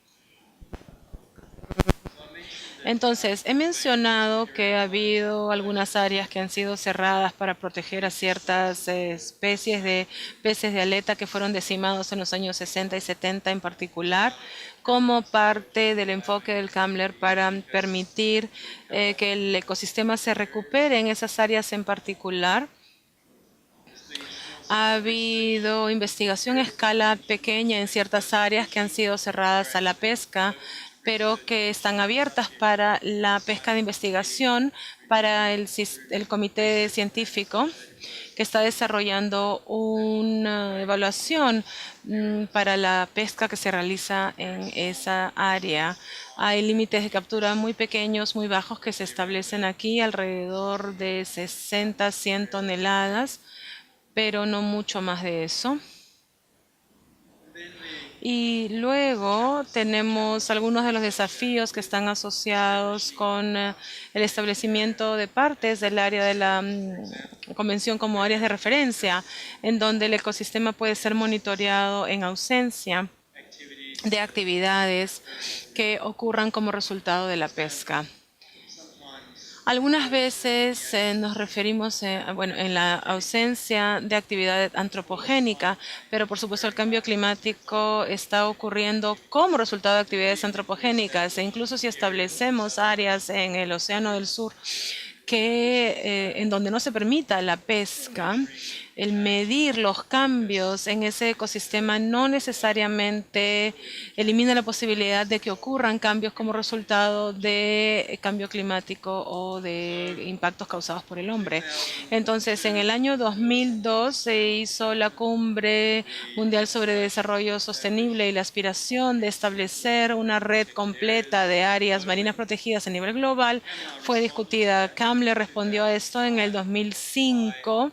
Entonces, he mencionado que ha habido algunas áreas que han sido cerradas para proteger a ciertas especies de peces de aleta que fueron decimados en los años 60 y 70 en particular, como parte del enfoque del CAMLER para permitir que el ecosistema se recupere en esas áreas en particular. Ha habido investigación a escala pequeña en ciertas áreas que han sido cerradas a la pesca, pero que están abiertas para la pesca de investigación para el comité científico que está desarrollando una evaluación para la pesca que se realiza en esa área. Hay límites de captura muy pequeños, muy bajos que se establecen aquí, alrededor de 60, 100 toneladas, pero no mucho más de eso. Y luego tenemos algunos de los desafíos que están asociados con el establecimiento de partes del área de la convención como áreas de referencia, en donde el ecosistema puede ser monitoreado en ausencia de actividades que ocurran como resultado de la pesca. Algunas veces nos referimos en la ausencia de actividad antropogénica, pero por supuesto el cambio climático está ocurriendo como resultado de actividades antropogénicas e incluso si establecemos áreas en el Océano del Sur en donde no se permita la pesca, el medir los cambios en ese ecosistema no necesariamente elimina la posibilidad de que ocurran cambios como resultado de cambio climático o de impactos causados por el hombre. Entonces, en el año 2002 se hizo la Cumbre Mundial sobre Desarrollo Sostenible y la aspiración de establecer una red completa de áreas marinas protegidas a nivel global fue discutida. CAMLE respondió a esto en el 2005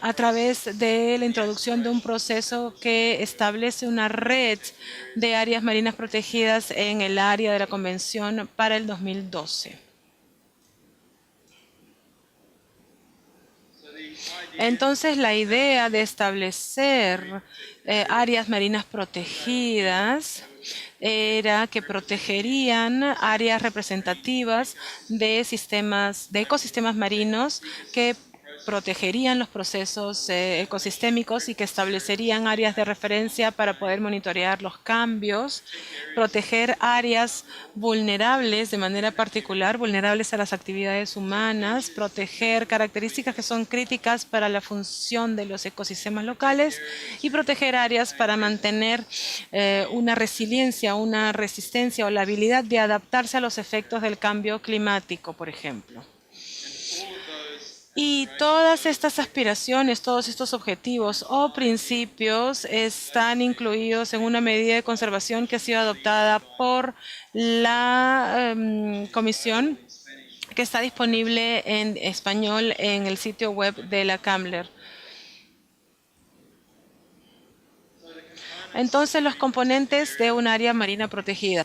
a través de la introducción de un proceso que establece una red de áreas marinas protegidas en el área de la Convención para el 2012. Entonces, la idea de establecer áreas marinas protegidas era que protegerían áreas representativas de ecosistemas marinos que protegerían los procesos ecosistémicos y que establecerían áreas de referencia para poder monitorear los cambios, proteger áreas vulnerables de manera particular, vulnerables a las actividades humanas, proteger características que son críticas para la función de los ecosistemas locales y proteger áreas para mantener una resiliencia, una resistencia o la habilidad de adaptarse a los efectos del cambio climático, por ejemplo. Y todas estas aspiraciones, todos estos objetivos o principios están incluidos en una medida de conservación que ha sido adoptada por la Comisión, que está disponible en español en el sitio web de la CAMLE. Entonces, los componentes de un área marina protegida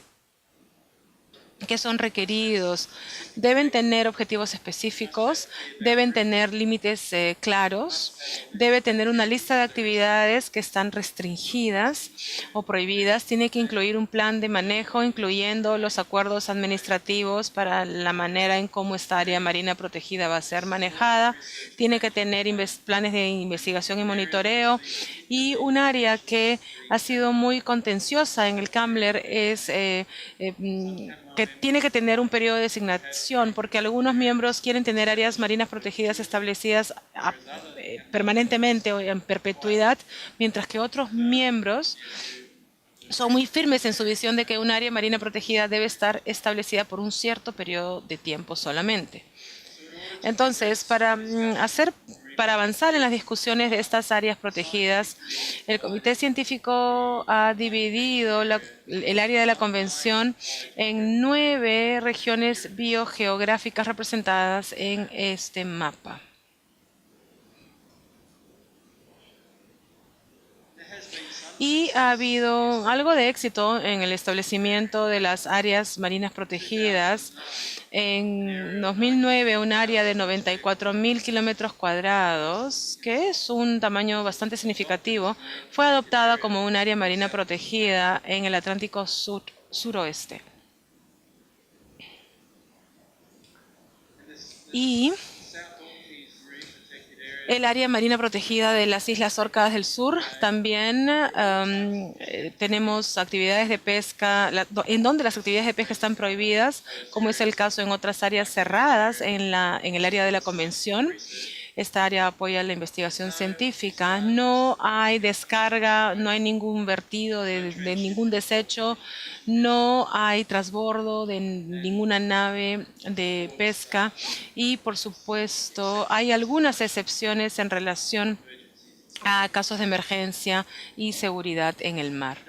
que son requeridos deben tener objetivos específicos, deben tener límites claros, debe tener una lista de actividades que están restringidas o prohibidas, tiene que incluir un plan de manejo, incluyendo los acuerdos administrativos para la manera en cómo esta área marina protegida va a ser manejada, tiene que tener planes de investigación y monitoreo, y un área que ha sido muy contenciosa en el CAMLE es que tiene que tener un periodo de designación, porque algunos miembros quieren tener áreas marinas protegidas establecidas permanentemente o en perpetuidad, mientras que otros miembros son muy firmes en su visión de que un área marina protegida debe estar establecida por un cierto periodo de tiempo solamente. Entonces, para avanzar en las discusiones de estas áreas protegidas, el Comité Científico ha dividido el área de la Convención en 9 regiones biogeográficas representadas en este mapa. Y ha habido algo de éxito en el establecimiento de las áreas marinas protegidas. En 2009, un área de 94.000 kilómetros cuadrados, que es un tamaño bastante significativo, fue adoptada como un área marina protegida en el Atlántico suroeste. Y el área marina protegida de las Islas Órcadas del Sur, también tenemos actividades de pesca, en donde las actividades de pesca están prohibidas, como es el caso en otras áreas cerradas en el área de la Convención. Esta área apoya la investigación científica. No hay descarga, no hay ningún vertido de ningún desecho, no hay transbordo de ninguna nave de pesca y, por supuesto, hay algunas excepciones en relación a casos de emergencia y seguridad en el mar.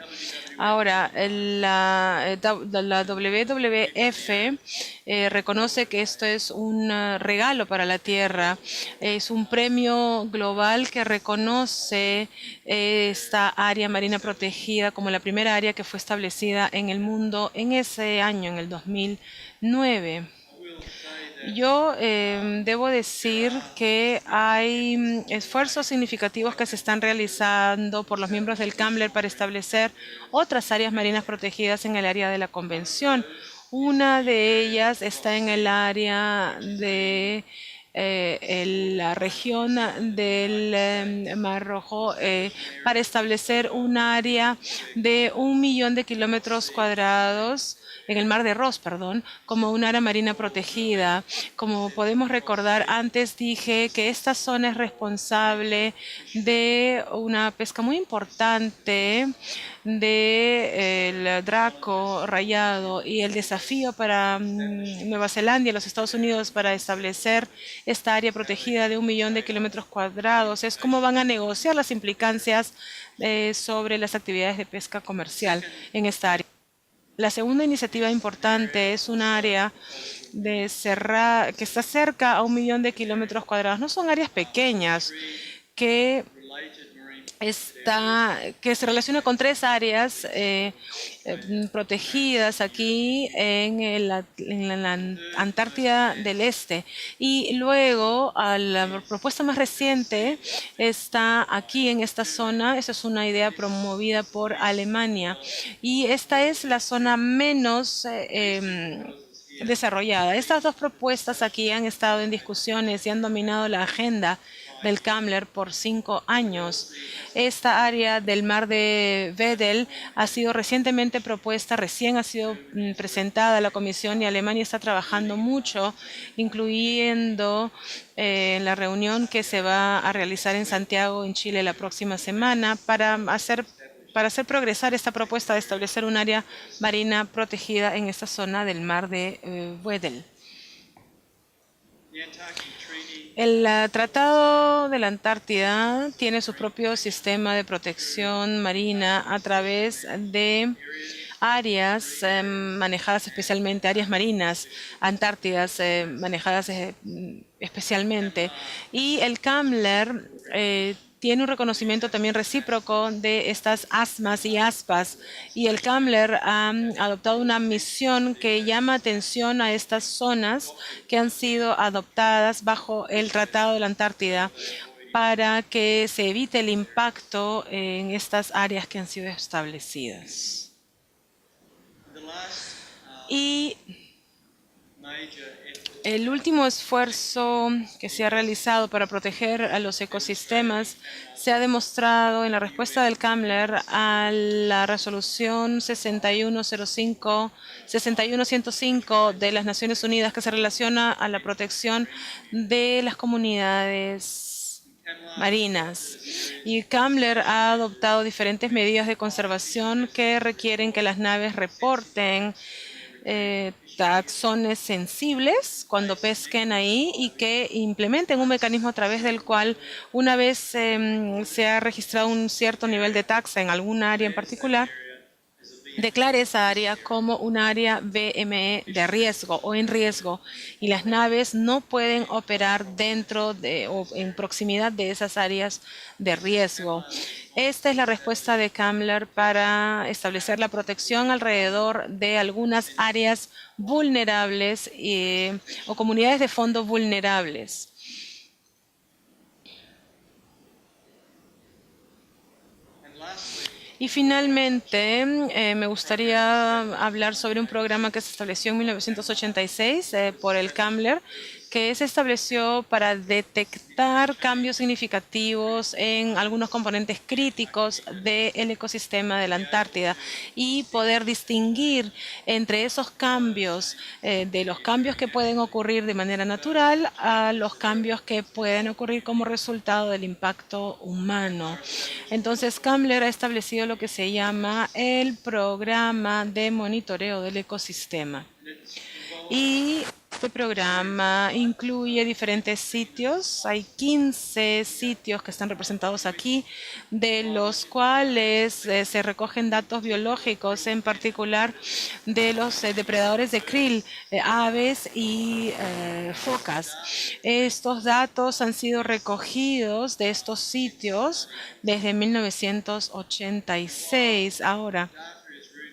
Ahora, la WWF reconoce que esto es un regalo para la Tierra, es un premio global que reconoce esta área marina protegida como la primera área que fue establecida en el mundo en ese año, en el 2009. Yo debo decir que hay esfuerzos significativos que se están realizando por los miembros del CAMLR para establecer otras áreas marinas protegidas en el área de la Convención. Una de ellas está en el área de la región del Mar Rojo para establecer un área de 1 millón de kilómetros cuadrados en el Mar de Ross, perdón, como un área marina protegida. Como podemos recordar, antes dije que esta zona es responsable de una pesca muy importante del draco rayado, y el desafío para Nueva Zelanda y los Estados Unidos para establecer esta área protegida de 1 millón de kilómetros cuadrados es cómo van a negociar las implicancias sobre las actividades de pesca comercial en esta área. La segunda iniciativa importante es un área que está cerca a 1 millón de kilómetros cuadrados. No son áreas pequeñas que se relaciona con 3 áreas protegidas aquí en la Antártida del Este. Y luego, la propuesta más reciente está aquí en esta zona. Esa es una idea promovida por Alemania. Y esta es la zona menos desarrollada. Estas 2 propuestas aquí han estado en discusiones y han dominado la agenda del CAMLR por 5 años. Esta área del mar de Wedel ha sido recientemente propuesta, recién ha sido presentada a la Comisión, y Alemania está trabajando mucho, incluyendo en la reunión que se va a realizar en Santiago, en Chile, la próxima semana, para hacer progresar esta propuesta de establecer un área marina protegida en esta zona del mar de Wedel. El Tratado de la Antártida tiene su propio sistema de protección marina a través de áreas manejadas especialmente, áreas marinas antártidas manejadas especialmente. Y el CAMLR tiene un reconocimiento también recíproco de estas ASMAs y ASPAs, y el CAMLR ha adoptado una misión que llama atención a estas zonas que han sido adoptadas bajo el Tratado de la Antártida para que se evite el impacto en estas áreas que han sido establecidas. Y el último esfuerzo que se ha realizado para proteger a los ecosistemas se ha demostrado en la respuesta del CAMLR a la resolución 6105 de las Naciones Unidas, que se relaciona a la protección de las comunidades marinas. Y CAMLR ha adoptado diferentes medidas de conservación que requieren que las naves reporten taxones sensibles cuando pesquen ahí, y que implementen un mecanismo a través del cual, una vez se ha registrado un cierto nivel de taxa en alguna área en particular, declare esa área como un área BME de riesgo o en riesgo, y las naves no pueden operar dentro o en proximidad de esas áreas de riesgo. Esta es la respuesta de CAMLR para establecer la protección alrededor de algunas áreas vulnerables o comunidades de fondo vulnerables. Y finalmente, me gustaría hablar sobre un programa que se estableció en 1986 por el CAMLR, que se estableció para detectar cambios significativos en algunos componentes críticos del ecosistema de la Antártida y poder distinguir entre esos cambios, de los cambios que pueden ocurrir de manera natural a los cambios que pueden ocurrir como resultado del impacto humano. Entonces, Kambler ha establecido lo que se llama el programa de monitoreo del ecosistema. Y este programa incluye diferentes sitios. Hay 15 sitios que están representados aquí, de los cuales se recogen datos biológicos, en particular de los depredadores de krill, aves y focas. Estos datos han sido recogidos de estos sitios desde 1986. Ahora,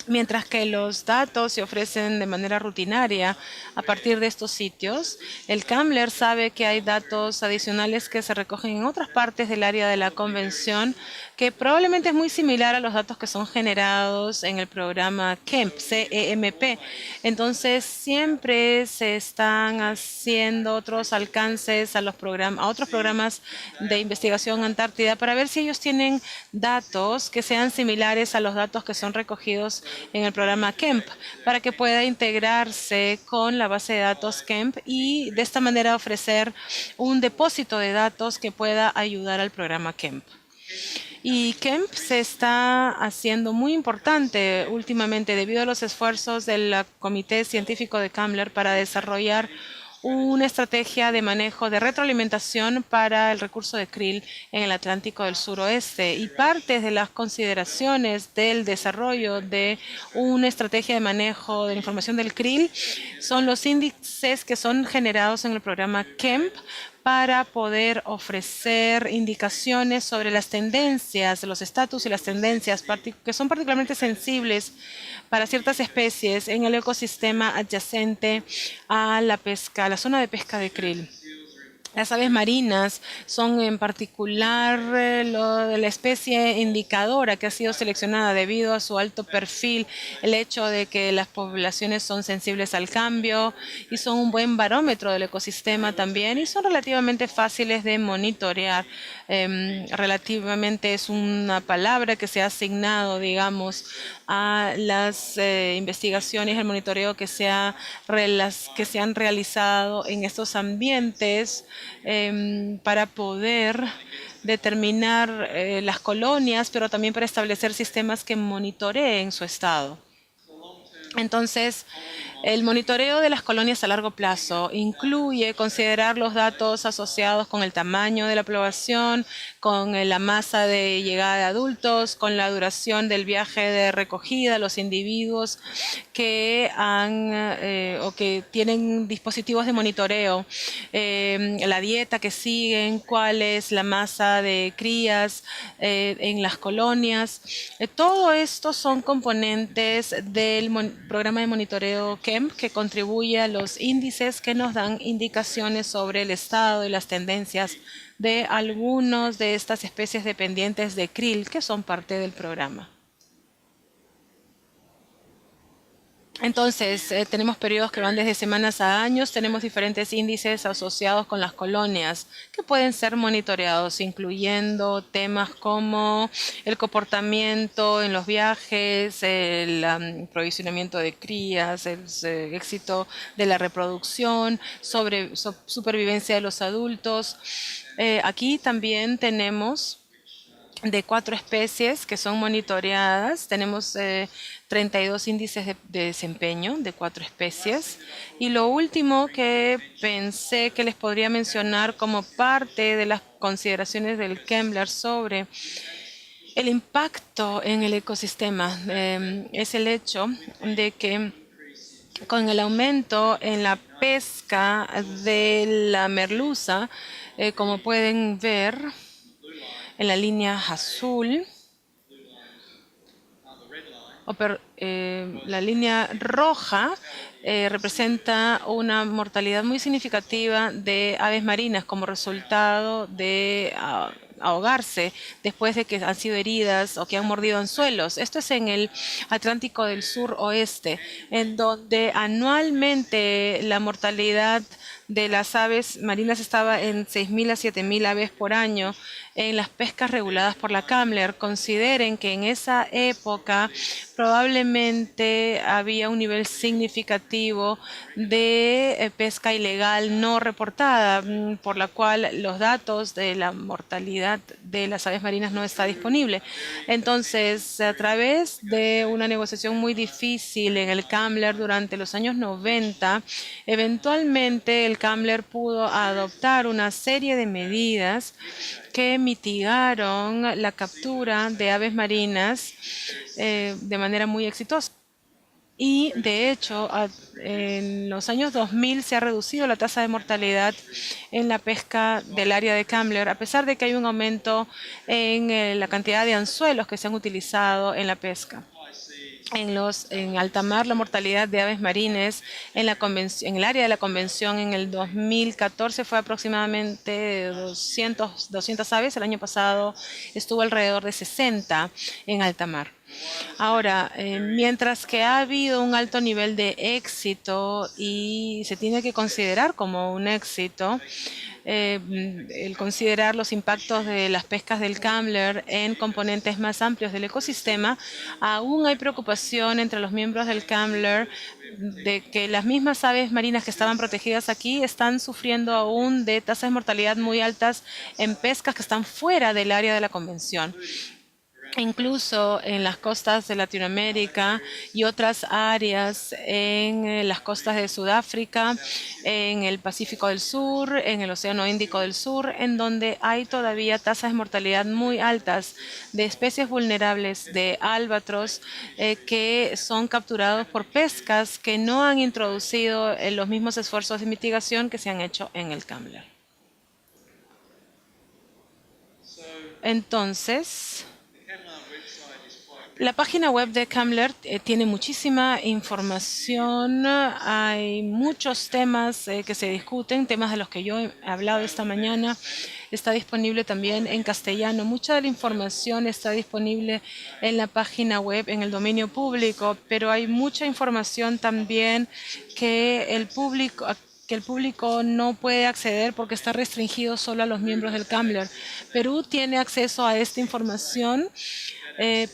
mientras que los datos se ofrecen de manera rutinaria a partir de estos sitios, el Kambler sabe que hay datos adicionales que se recogen en otras partes del área de la convención, que probablemente es muy similar a los datos que son generados en el programa CEMP, C-E-M-P. Entonces, siempre se están haciendo otros alcances a otros programas de investigación antártida para ver si ellos tienen datos que sean similares a los datos que son recogidos en el programa CEMP, para que pueda integrarse con la base de datos CEMP y de esta manera ofrecer un depósito de datos que pueda ayudar al programa CEMP. Y CEMP se está haciendo muy importante últimamente debido a los esfuerzos del Comité Científico de Kambler para desarrollar una estrategia de manejo de retroalimentación para el recurso de krill en el Atlántico del Suroeste. Y parte de las consideraciones del desarrollo de una estrategia de manejo de la información del krill son los índices que son generados en el programa CEMP para poder ofrecer indicaciones sobre las tendencias, los estatus y las tendencias que son particularmente sensibles para ciertas especies en el ecosistema adyacente a la pesca, a la zona de pesca de krill. Las aves marinas son en particular la especie indicadora que ha sido seleccionada debido a su alto perfil, el hecho de que las poblaciones son sensibles al cambio y son un buen barómetro del ecosistema también y son relativamente fáciles de monitorear. Relativamente es una palabra que se ha asignado, digamos, a las investigaciones, el monitoreo que se han realizado en estos ambientes para poder determinar las colonias, pero también para establecer sistemas que monitoreen su estado. Entonces, el monitoreo de las colonias a largo plazo incluye considerar los datos asociados con el tamaño de la población, con la masa de llegada de adultos, con la duración del viaje de recogida, los individuos que o que tienen dispositivos de monitoreo, la dieta que siguen, cuál es la masa de crías en las colonias. Todo esto son componentes del programa de monitoreo CEMP que contribuye a los índices que nos dan indicaciones sobre el estado y las tendencias de algunas de estas especies dependientes de krill que son parte del programa. Entonces, tenemos periodos que van desde semanas a años, tenemos diferentes índices asociados con las colonias que pueden ser monitoreados, incluyendo temas como el comportamiento en los viajes, el aprovisionamiento de crías, el éxito de la reproducción, supervivencia de los adultos. Aquí también tenemos de 4 especies que son monitoreadas. Tenemos 32 índices de desempeño de 4 especies. Y lo último que pensé que les podría mencionar como parte de las consideraciones del Kambler sobre el impacto en el ecosistema es el hecho de que con el aumento en la pesca de la merluza, como pueden ver, en la línea azul, la línea roja representa una mortalidad muy significativa de aves marinas como resultado de ahogarse después de que han sido heridas o que han mordido anzuelos. Esto es en el Atlántico del Suroeste, en donde anualmente la mortalidad de las aves marinas estaba en 6.000 a 7.000 aves por año en las pescas reguladas por la CAMLER. Consideren que en esa época probablemente había un nivel significativo de pesca ilegal no reportada, por la cual los datos de la mortalidad de las aves marinas no está disponible. Entonces, a través de una negociación muy difícil en el CAMLER durante los años 90, eventualmente el CAMLER pudo adoptar una serie de medidas que mitigaron la captura de aves marinas de manera muy exitosa. Y de hecho, en los años 2000 se ha reducido la tasa de mortalidad en la pesca del área de CAMLER, a pesar de que hay un aumento en la cantidad de anzuelos que se han utilizado en la pesca. En alta mar, la mortalidad de aves marines en el área de la convención en el 2014 fue aproximadamente de 200 aves. El año pasado estuvo alrededor de 60 en alta mar. Ahora, mientras que ha habido un alto nivel de éxito y se tiene que considerar como un éxito, el considerar los impactos de las pescas del CAMLER en componentes más amplios del ecosistema, aún hay preocupación entre los miembros del CAMLER de que las mismas aves marinas que estaban protegidas aquí están sufriendo aún de tasas de mortalidad muy altas en pescas que están fuera del área de la convención. Incluso en las costas de Latinoamérica y otras áreas en las costas de Sudáfrica, en el Pacífico del Sur, en el Océano Índico del Sur, en donde hay todavía tasas de mortalidad muy altas de especies vulnerables de albatros que son capturados por pescas que no han introducido los mismos esfuerzos de mitigación que se han hecho en el CAMLER. Entonces, la página web de CAMLER tiene muchísima información, hay muchos temas que se discuten, temas de los que yo he hablado esta mañana. Está disponible también en castellano. Mucha de la información está disponible en la página web, en el dominio público, pero hay mucha información también que el público no puede acceder porque está restringido solo a los miembros del CAMLER. Perú tiene acceso a esta información,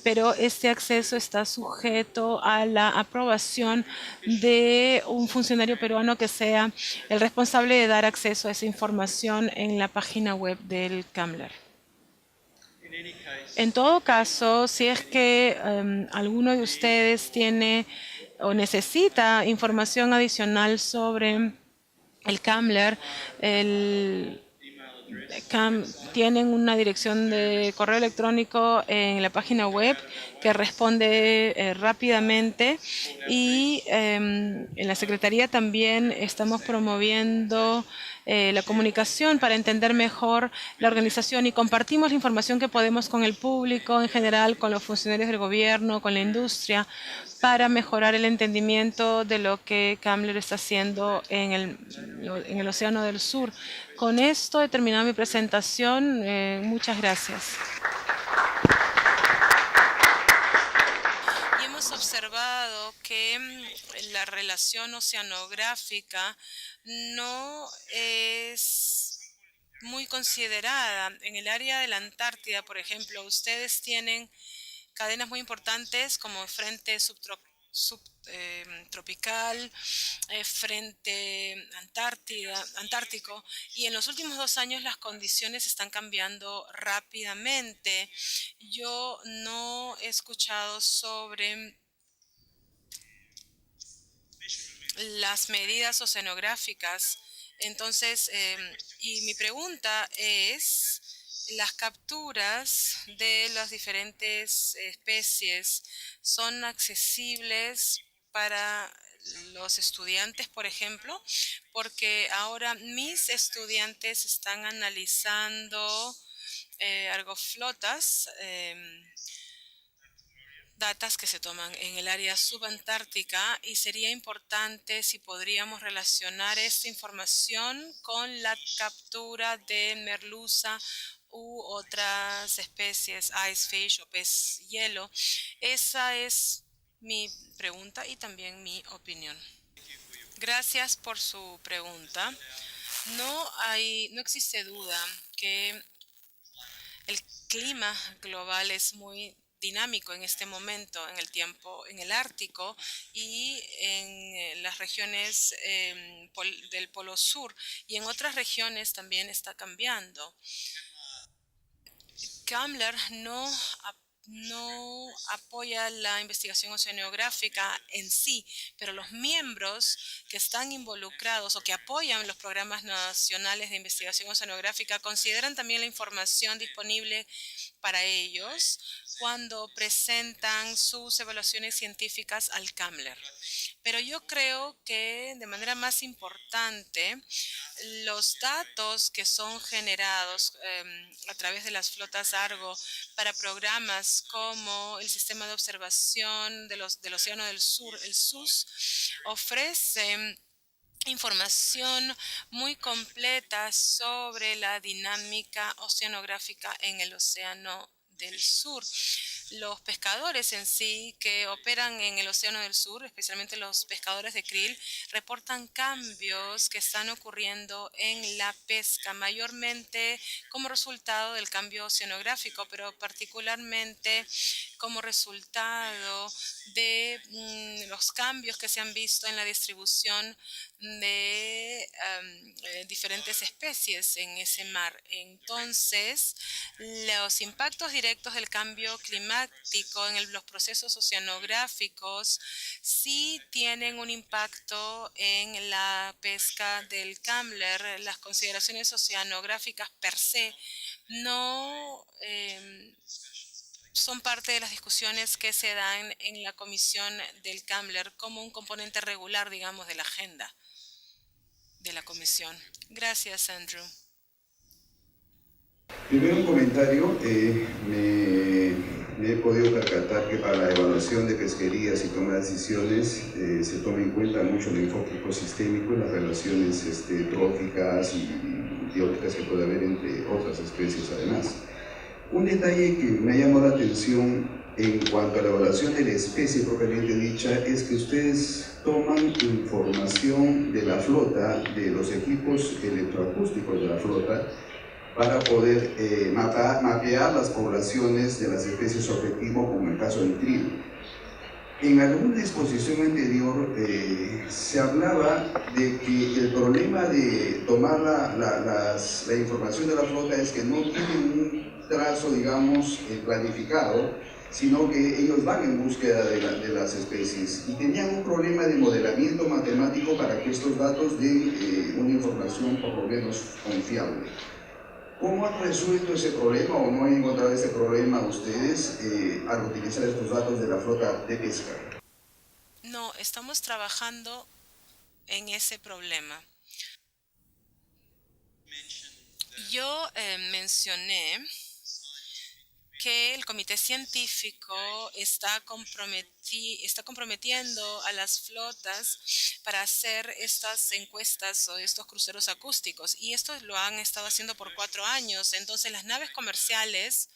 pero este acceso está sujeto a la aprobación de un funcionario peruano que sea el responsable de dar acceso a esa información en la página web del CAMLER. En todo caso, si es que alguno de ustedes tiene o necesita información adicional sobre el CAMLER, tienen una dirección de correo electrónico en la página web que responde rápidamente, y en la Secretaría también estamos promoviendo la comunicación para entender mejor la organización, y compartimos la información que podemos con el público en general, con los funcionarios del gobierno, con la industria, para mejorar el entendimiento de lo que CAMLER está haciendo en el Océano del Sur. Con esto he terminado mi presentación. Muchas gracias. Y hemos observado que la relación oceanográfica no es muy considerada. En el área de la Antártida, por ejemplo, ustedes tienen cadenas muy importantes como frente subtropical, frente antártico, y en los últimos 2 años las condiciones están cambiando rápidamente. Yo no he escuchado sobre las medidas oceanográficas. Entonces, y mi pregunta es, ¿las capturas de las diferentes especies son accesibles para los estudiantes, por ejemplo? Porque ahora mis estudiantes están analizando argoflotas, datas que se toman en el área subantártica, y sería importante si podríamos relacionar esta información con la captura de merluza u otras especies, icefish o pez hielo. Esa es mi pregunta y también mi opinión. Gracias por su pregunta. No existe duda que el clima global es muy dinámico en este momento, en el tiempo, en el Ártico y en las regiones del Polo Sur, y en otras regiones también está cambiando. Kemmler no apoya la investigación oceanográfica en sí, pero los miembros que están involucrados o que apoyan los programas nacionales de investigación oceanográfica consideran también la información disponible para ellos cuando presentan sus evaluaciones científicas al Kemmler. Pero yo creo que de manera más importante, los datos que son generados a través de las flotas Argo para programas como el Sistema de Observación del Océano del Sur, el SUS, ofrecen información muy completa sobre la dinámica oceanográfica en el Océano del Sur. Los pescadores en sí que operan en el Océano del Sur, especialmente los pescadores de krill, reportan cambios que están ocurriendo en la pesca, mayormente como resultado del cambio oceanográfico, pero particularmente como resultado de los cambios que se han visto en la distribución de diferentes especies en ese mar. Entonces, los impactos directos del cambio climático en los procesos oceanográficos sí tienen un impacto en la pesca del Kemmler. Las consideraciones oceanográficas per se no son parte de las discusiones que se dan en la comisión del Kemmler como un componente regular, digamos, de la agenda de la comisión. Gracias, Andrew. Primero un comentario, me he podido percatar que para la evaluación de pesquerías y toma de decisiones se toma en cuenta mucho el enfoque ecosistémico y las relaciones tróficas y bióticas que puede haber entre otras especies además. Un detalle que me ha llamado la atención en cuanto a la evaluación de la especie propiamente dicha es que ustedes toman información de la flota, de los equipos electroacústicos de la flota, para poder mapear las poblaciones de las especies objetivo, como el caso del krill. En alguna exposición anterior se hablaba de que el problema de tomar la información de la flota es que no tienen un trazo, digamos, planificado, sino que ellos van en búsqueda de las especies y tenían un problema de modelamiento matemático para que estos datos den una información por lo menos confiable. ¿Cómo han resuelto ese problema o no han encontrado ese problema ustedes al utilizar estos datos de la flota de pesca? No, estamos trabajando en ese problema. Yo mencioné que el comité científico está comprometiendo a las flotas para hacer estas encuestas o estos cruceros acústicos, y esto lo han estado haciendo por 4 años. Entonces las naves comerciales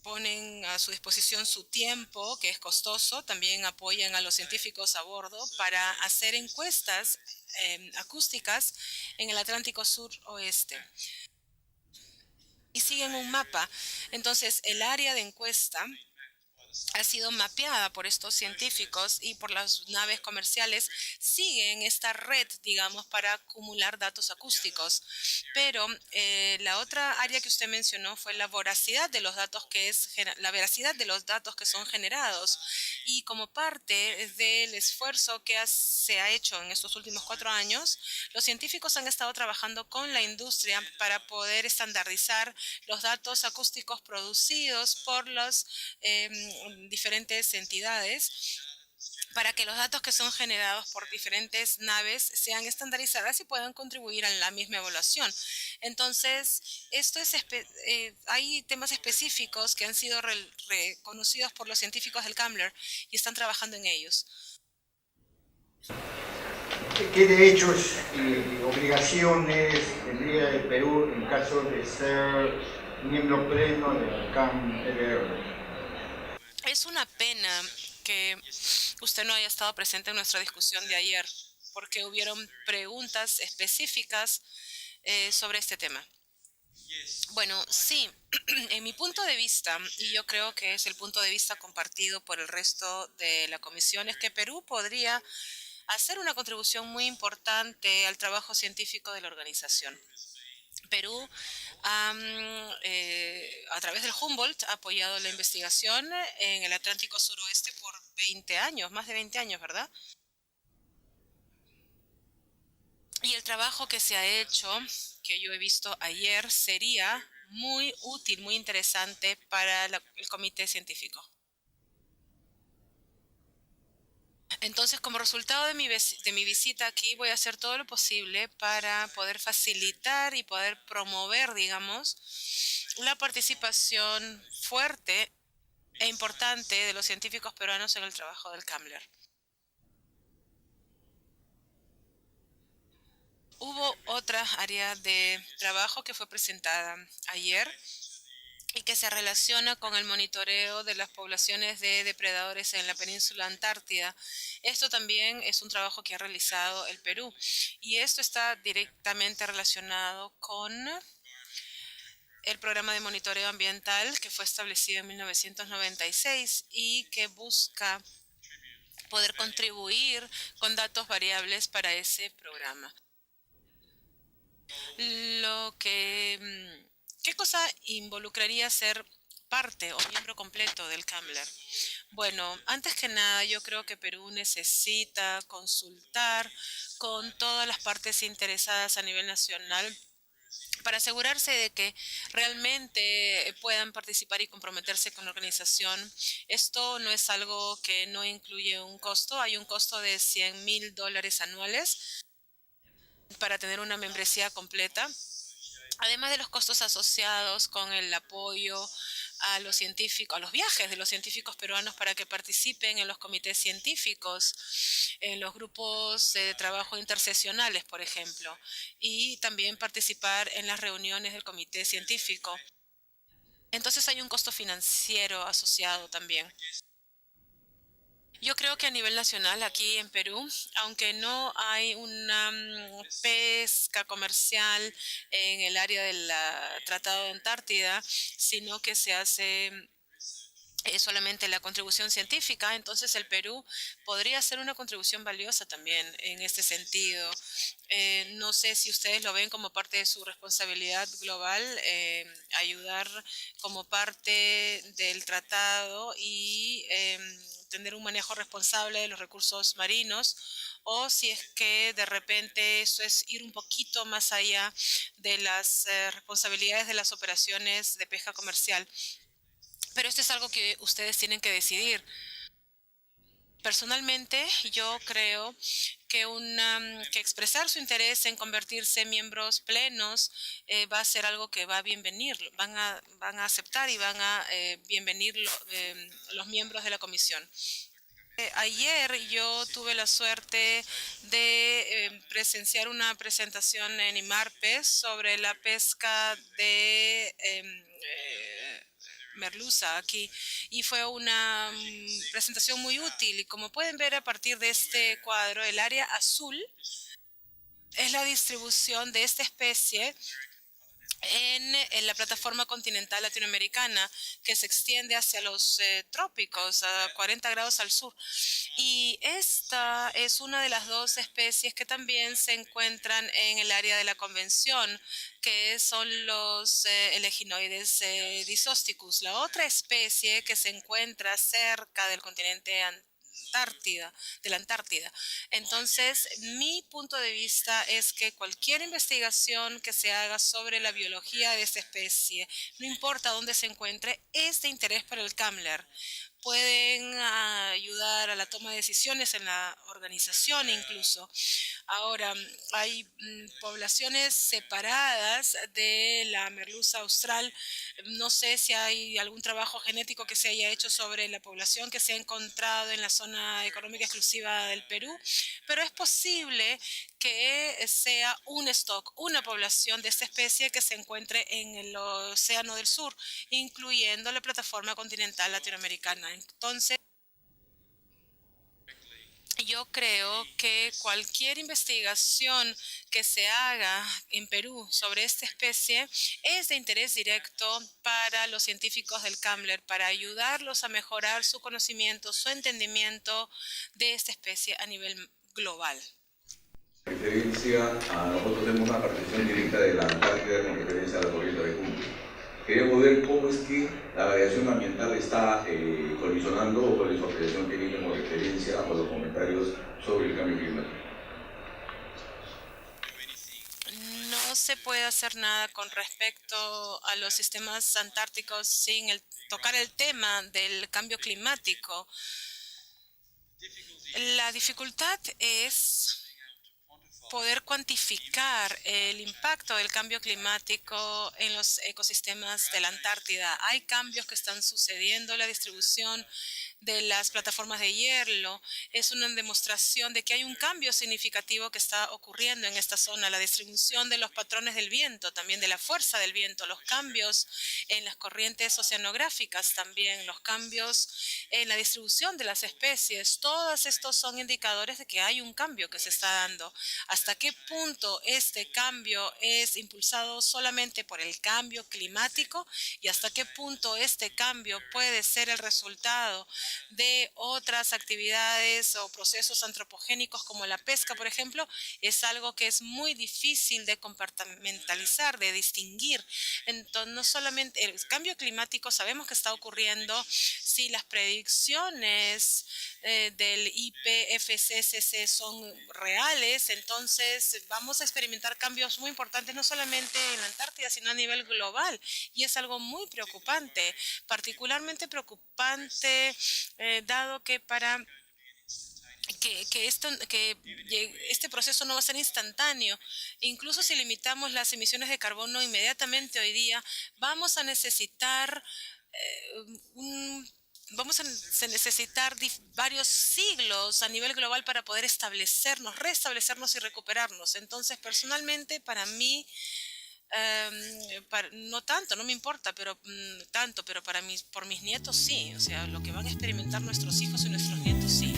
ponen a su disposición su tiempo, que es costoso, también apoyan a los científicos a bordo para hacer encuestas acústicas en el Atlántico Sur-Oeste. Y siguen un mapa. Entonces, el área de encuesta ha sido mapeada por estos científicos y por las naves comerciales. Siguen esta red, digamos, para acumular datos acústicos. Pero la otra área que usted mencionó fue la veracidad de los datos que son generados. Y como parte del esfuerzo que se ha hecho en estos últimos 4 años, los científicos han estado trabajando con la industria para poder estandarizar los datos acústicos producidos por los diferentes entidades, para que los datos que son generados por diferentes naves sean estandarizadas y puedan contribuir a la misma evaluación. Entonces, hay temas específicos que han sido reconocidos por los científicos del Kemmler y están trabajando en ellos. ¿Qué derechos y obligaciones tendría el Perú en caso de ser miembro pleno del Kemmler? Es una pena que usted no haya estado presente en nuestra discusión de ayer, porque hubieron preguntas específicas sobre este tema. Bueno, sí, en mi punto de vista, y yo creo que es el punto de vista compartido por el resto de la comisión, es que Perú podría hacer una contribución muy importante al trabajo científico de la organización. Perú, a través del Humboldt, ha apoyado la investigación en el Atlántico Suroeste por 20 años, más de 20 años, ¿verdad? Y el trabajo que se ha hecho, que yo he visto ayer, sería muy útil, muy interesante para el comité científico. Entonces, como resultado de mi visita aquí, voy a hacer todo lo posible para poder facilitar y poder promover, digamos, la participación fuerte e importante de los científicos peruanos en el trabajo del CAMLER. Hubo otra área de trabajo que fue presentada ayer y que se relaciona con el monitoreo de las poblaciones de depredadores en la península Antártida. Esto también es un trabajo que ha realizado el Perú y esto está directamente relacionado con el programa de monitoreo ambiental que fue establecido en 1996 y que busca poder contribuir con datos variables para ese programa. ¿Qué cosa involucraría ser parte o miembro completo del CAMLER? Bueno, antes que nada, yo creo que Perú necesita consultar con todas las partes interesadas a nivel nacional para asegurarse de que realmente puedan participar y comprometerse con la organización. Esto no es algo que no incluye un costo. Hay un costo de $100,000 anuales para tener una membresía completa, además de los costos asociados con el apoyo a los científicos, a los viajes de los científicos peruanos para que participen en los comités científicos, en los grupos de trabajo intersesionales, por ejemplo, y también participar en las reuniones del comité científico. Entonces hay un costo financiero asociado también. Yo creo que a nivel nacional, aquí en Perú, aunque no hay una pesca comercial en el área del Tratado de Antártida, sino que se hace solamente la contribución científica, entonces el Perú podría hacer una contribución valiosa también en este sentido. No sé si ustedes lo ven como parte de su responsabilidad global, ayudar como parte del tratado y tener un manejo responsable de los recursos marinos, o si es que de repente eso es ir un poquito más allá de las responsabilidades de las operaciones de pesca comercial. Pero esto es algo que ustedes tienen que decidir. Personalmente, yo creo que expresar su interés en convertirse en miembros plenos va a ser algo que va a bienvenir, van a aceptar y van a bienvenir los miembros de la comisión. Ayer yo tuve la suerte de presenciar una presentación en IMARPE sobre la pesca de merluza aquí y fue una presentación muy útil y como pueden ver a partir de este cuadro, el área azul es la distribución de esta especie en la plataforma continental latinoamericana que se extiende hacia los trópicos a 40 grados al sur. Y esta es una de las dos especies que también se encuentran en el área de la convención, que son los eleginoides Disosticus. La otra especie que se encuentra cerca del continente de la Antártida. Entonces, mi punto de vista es que cualquier investigación que se haga sobre la biología de esta especie, no importa dónde se encuentre, es de interés para el CAMLER. Pueden ayudar a la toma de decisiones en la organización incluso. Ahora, hay poblaciones separadas de la merluza austral. No sé si hay algún trabajo genético que se haya hecho sobre la población que se ha encontrado en la zona económica exclusiva del Perú, pero es posible que sea un stock, una población de esta especie que se encuentre en el Océano del Sur, incluyendo la plataforma continental latinoamericana. Entonces, yo creo que cualquier investigación que se haga en Perú sobre esta especie es de interés directo para los científicos del CAMLER, para ayudarlos a mejorar su conocimiento, su entendimiento de esta especie a nivel global. Nosotros tenemos una percepción directa de la Antártida con referencia a la corriente de Humboldt. Queremos ver cómo es que la variación ambiental está colisionando o cuál es su apreciación técnica con referencia a los comentarios sobre el cambio climático. No se puede hacer nada con respecto a los sistemas antárticos sin tocar el tema del cambio climático. La dificultad es poder cuantificar el impacto del cambio climático en los ecosistemas de la Antártida. Hay cambios que están sucediendo, la distribución de las plataformas de hielo es una demostración de que hay un cambio significativo que está ocurriendo en esta zona. La distribución de los patrones del viento, también de la fuerza del viento, los cambios en las corrientes oceanográficas también, los cambios en la distribución de las especies, todos estos son indicadores de que hay un cambio que se está dando. ¿Hasta qué punto este cambio es impulsado solamente por el cambio climático y hasta qué punto este cambio puede ser el resultado de otras actividades o procesos antropogénicos como la pesca, por ejemplo? Es algo que es muy difícil de compartimentalizar, de distinguir. Entonces, no solamente el cambio climático sabemos que está ocurriendo si las predicciones del IPCC son reales, entonces vamos a experimentar cambios muy importantes no solamente en la Antártida, sino a nivel global. Y es algo muy preocupante, particularmente preocupante, dado que este proceso no va a ser instantáneo. Incluso si limitamos las emisiones de carbono inmediatamente hoy día, vamos a necesitar varios siglos a nivel global para poder restablecernos y recuperarnos. Entonces, personalmente, para mí, no tanto, no me importa, pero por mis nietos sí. O sea, lo que van a experimentar nuestros hijos y nuestros nietos sí.